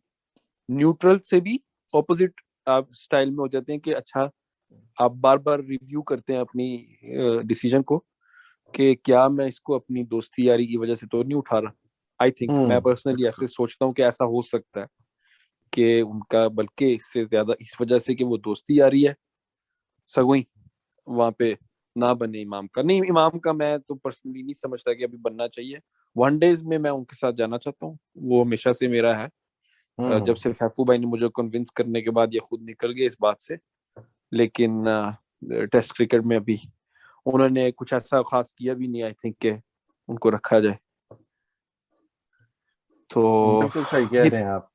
न्यूट्रल से भी ऑपोजिट आप स्टाइल में हो जाते हैं कि अच्छा, आप बार बार रिव्यू करते हैं अपनी डिसीजन को कि क्या मैं इसको अपनी दोस्ती यारी की वजह से तो नहीं उठा रहा। आई थिंक, मैं पर्सनली ऐसे सोचता हूँ कि ऐसा हो सकता है कि उनका बल्कि इससे ज्यादा इस वजह से कि वो दोस्ती यारी है, सगोई वहां पे ना बने इमाम का। नहीं, इमाम का मैं तो पर्सनली नहीं समझता कि अभी बनना चाहिए। वनडेज में मैं उनके साथ जाना चाहता हूँ, वो हमेशा से मेरा है। जब से फैफू भाई ने मुझे कन्विंस करने के बाद ये खुद निकल गए इस बात से। लेकिन टेस्ट क्रिकेट में अभी उन्होंने कुछ ऐसा खास किया भी नहीं, आई थिंक के उनको रखा जाए। तो बिल्कुल सही कह ही, रहे हैं आप।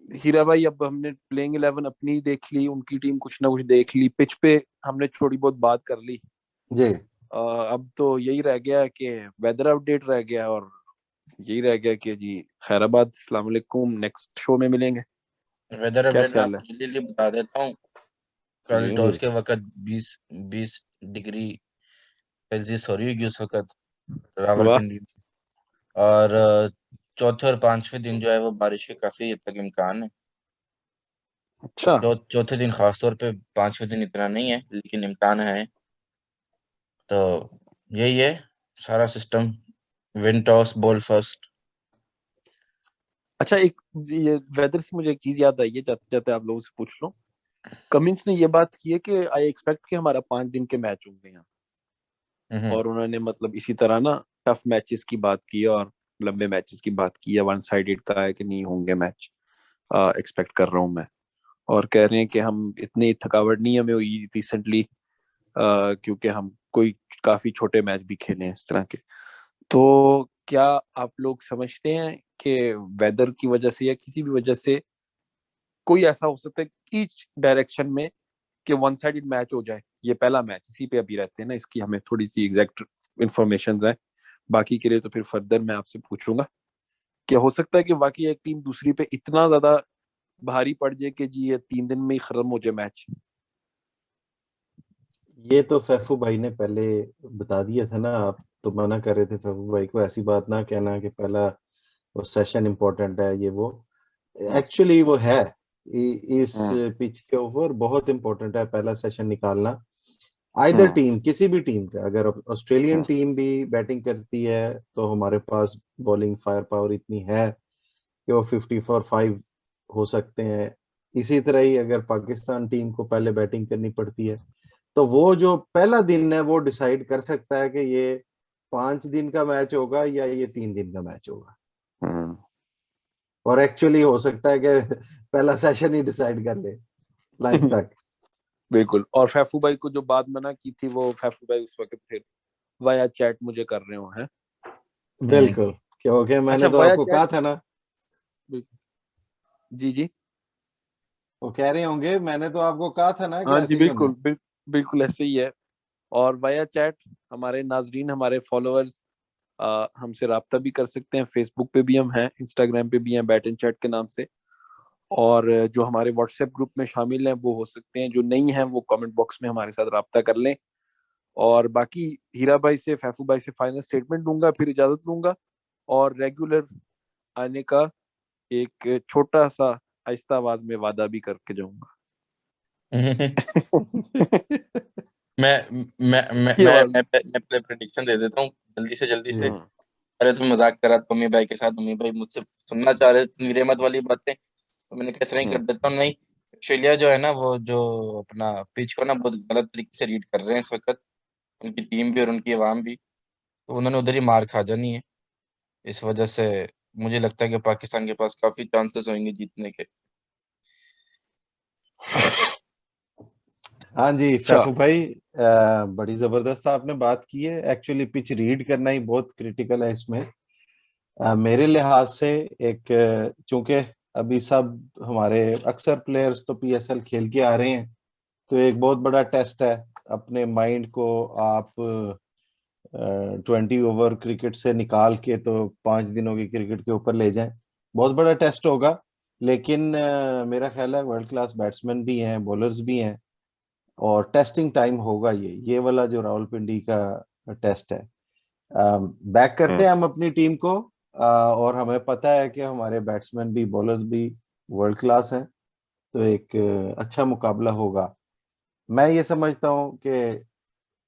हीरा भाई, अब हमने प्लेइंग 11 अपनी देख ली, उनकी टीम कुछ ना कुछ देख ली, पिच पे हमने थोड़ी बहुत बात कर ली। जी। अब तो यही रह गया कि वेदर अपडेट रह गया, और यही रह गया कि जी खैराबाद, अस्सलाम वालेकुम, नेक्स्ट शो में मिलेंगे। वेदर क्या अपडेट मैं ख्याल है? आपको जल्दी बता देता हूँ। कल जी टॉस के वक्त 20 डिग्री सेल्सियस हो रही होगी उस वक्त वाह, रावलपिंडी में। और चौथे और पांचवें दिन जो है वो बारिश के काफी हद तक इम्कान है। अच्छा। चौथे दिन खासतौर पे, पांचवें दिन इतना नहीं है लेकिन इम्कान है। तो यही है सारा system, win toss ball first. अच्छा, एक ये वेदर से मुझे एक चीज याद आई है, जाते जाते आप लोगों से पूछ लो। कमिंस ने ये बात की है कि आई एक्सपेक्ट कि हमारा 5 दिन के मैच होंगे यहाँ, और उन्होंने मतलब इसी तरह ना टफ मैचेस की बात की है और लंबे मैचेस की बात की है। वन साइडेड का है कि नहीं होंगे मैच, एक्सपेक्ट कर रहा हूँ मैं। और कह रहे हैं कि हम इतनी थकावट नहीं हमें हुई रिसेंटली, क्योंकि हम कोई काफी छोटे मैच भी खेले हैं इस तरह के। तो क्या आप लोग समझते हैं कि वेदर की वजह से या किसी भी वजह से कोई ऐसा हो सकता है ईच डायरेक्शन में कि वन साइडेड मैच हो जाए? ये पहला मैच, इसी पे अभी रहते हैं ना, इसकी हमें थोड़ी सी एग्जैक्ट इंफॉर्मेशन है। बाकी के लिए तो फिर फर्दर मैं आपसे पूछूंगा। क्या हो सकता है कि वाकई एक टीम दूसरी पे इतना ज्यादा भारी पड़ जाए कि जी ये 3 दिन में ही खत्म हो जाए मैच? ये तो फैफू भाई ने पहले बता दिया था ना, आप तो मना कर रहे थे फैफू भाई को ऐसी बात ना कहना कि पहला वो सेशन इम्पोर्टेंट है ये वो। हम्म एक्चुअली वो है। इस हम्म पिच के ऊपर बहुत इंपॉर्टेंट है पहला सेशन निकालना। आइदर हम्म टीम, किसी भी टीम का, अगर ऑस्ट्रेलियन हम्म टीम भी बैटिंग करती है तो हमारे पास बॉलिंग फायर पावर इतनी है कि वो 54-5 हो सकते हैं। इसी तरह ही अगर पाकिस्तान टीम को पहले बैटिंग करनी पड़ती है तो वो जो पहला दिन है वो डिसाइड कर सकता है कि ये 5 दिन का मैच होगा या ये 3 दिन का मैच होगा। हम्म। और एक्चुअली हो सकता है कि पहला सेशन ही डिसाइड कर ले लंच तक। बिल्कुल। और फैफू भाई को जो बात मना की थी, वो फैफू भाई उस वक्त फिर वाया चैट मुझे कर रहे हो हैं? बिल्कुल, क्योंकि अच्छा, मैंने तो वाया आपको चैट। कहा था ना। जी जी। वो कह रहे होंगे मैंने तो आपको कहा था ना कि हाँ जी, ऐसे ही होना बिल्कुल है। बिल्कुल ऐसे ही है। और वाया चैट हमारे नाजरीन, हमारे फॉलोअर्स हमसे राब्ता भी कर सकते हैं। फेसबुक पे भी हम हैं, इंस्टाग्राम पे भी हैं, बैट एंड चैट के नाम से। और जो हमारे व्हाट्सएप ग्रुप में शामिल हैं वो हो सकते हैं, जो नहीं हैं वो कमेंट बॉक्स में हमारे साथ राब्ता कर लें। और बाकी हीरा भाई से, फैफू भाई से फाइनल स्टेटमेंट लूंगा, फिर इजाजत लूंगा और रेगुलर आने का एक छोटा सा आहिस्ता आवाज में वादा भी करके जाऊंगा। मैं मैं मैं की मैं आवाज। मैं मैं पहले प्रेडिक्शन दे देता हूँ जल्दी से जल्दी से। जी। हम्म अरे तुम मजाक कर रहा था मम्मी भाई के साथ, मम्मी भाई मुझसे सुनना चाह रहे थे नीरे मत वाली बातें, तो मैंने कैसे नहीं कर हम्म देता हूँ। नहीं, ऑस्ट्रेलिया जो है ना, वो जो अपना पिच को ना बहुत गलत तरीके से रीड कर रहे हैं इस वक्त, उनकी टीम भी और उनकी आवाम भी। तो उन्होंने उधर ही मार खा जानी है। इस वजह से मुझे लगता है कि पाकिस्तान के पास काफी चांसेस होंगे जीतने के। हाँ जी अच्छा। फैफू भाई, बड़ी जबरदस्त आपने बात की है। एक्चुअली पिच रीड करना ही बहुत क्रिटिकल है इसमें। मेरे लिहाज से एक, चूंकि अभी सब हमारे अक्सर प्लेयर्स तो पीएसएल खेल के आ रहे हैं, तो एक बहुत बड़ा टेस्ट है। अपने माइंड को आप 20 ओवर क्रिकेट से निकाल के तो 5 दिनों की क्रिकेट के ऊपर ले जाएं, बहुत बड़ा टेस्ट होगा। लेकिन मेरा ख्याल है वर्ल्ड क्लास बैट्समैन भी हैं, बॉलर्स भी हैं, और टेस्टिंग टाइम होगा ये वाला जो रावलपिंडी का टेस्ट है। बैक करते हैं हम अपनी टीम को, और हमें पता है कि हमारे बैट्समैन भी बॉलर्स भी वर्ल्ड क्लास हैं, तो एक अच्छा मुकाबला होगा। मैं ये समझता हूँ कि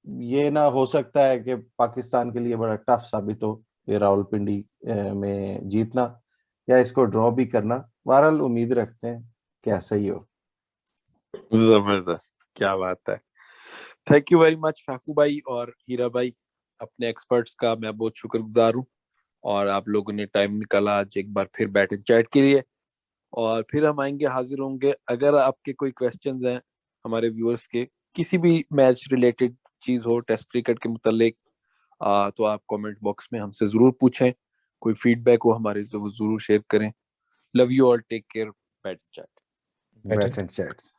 ये ना हो सकता है कि पाकिस्तान के लिए बड़ा टफ साबित हो ये रावलपिंडी में जीतना, या इसको ड्रॉ भी करना। बहरहाल उम्मीद रखते हैं कि ऐसा ही हो। जबरदस्त, क्या बात है। थैंक यू वेरी मच फैफू भाई और हीरा भाई, अपने एक्सपर्ट्स का मैं बहुत शुक्रगुजार हूँ। और आप लोगों ने टाइम निकाला आज एक बार फिर बैट एंड चैट के लिए। और फिर हम आएंगे, हाजिर होंगे। अगर आपके कोई क्वेश्चंस हैं हमारे व्यूअर्स के, किसी भी मैच रिलेटेड चीज हो टेस्ट क्रिकेट के मुतालिक, तो आप कमेंट बॉक्स में हमसे जरूर पूछें। कोई फीडबैक हो हमारे तो वो जरूर शेयर करें। Love you all, take care, Bat and Chat. Bat and chats.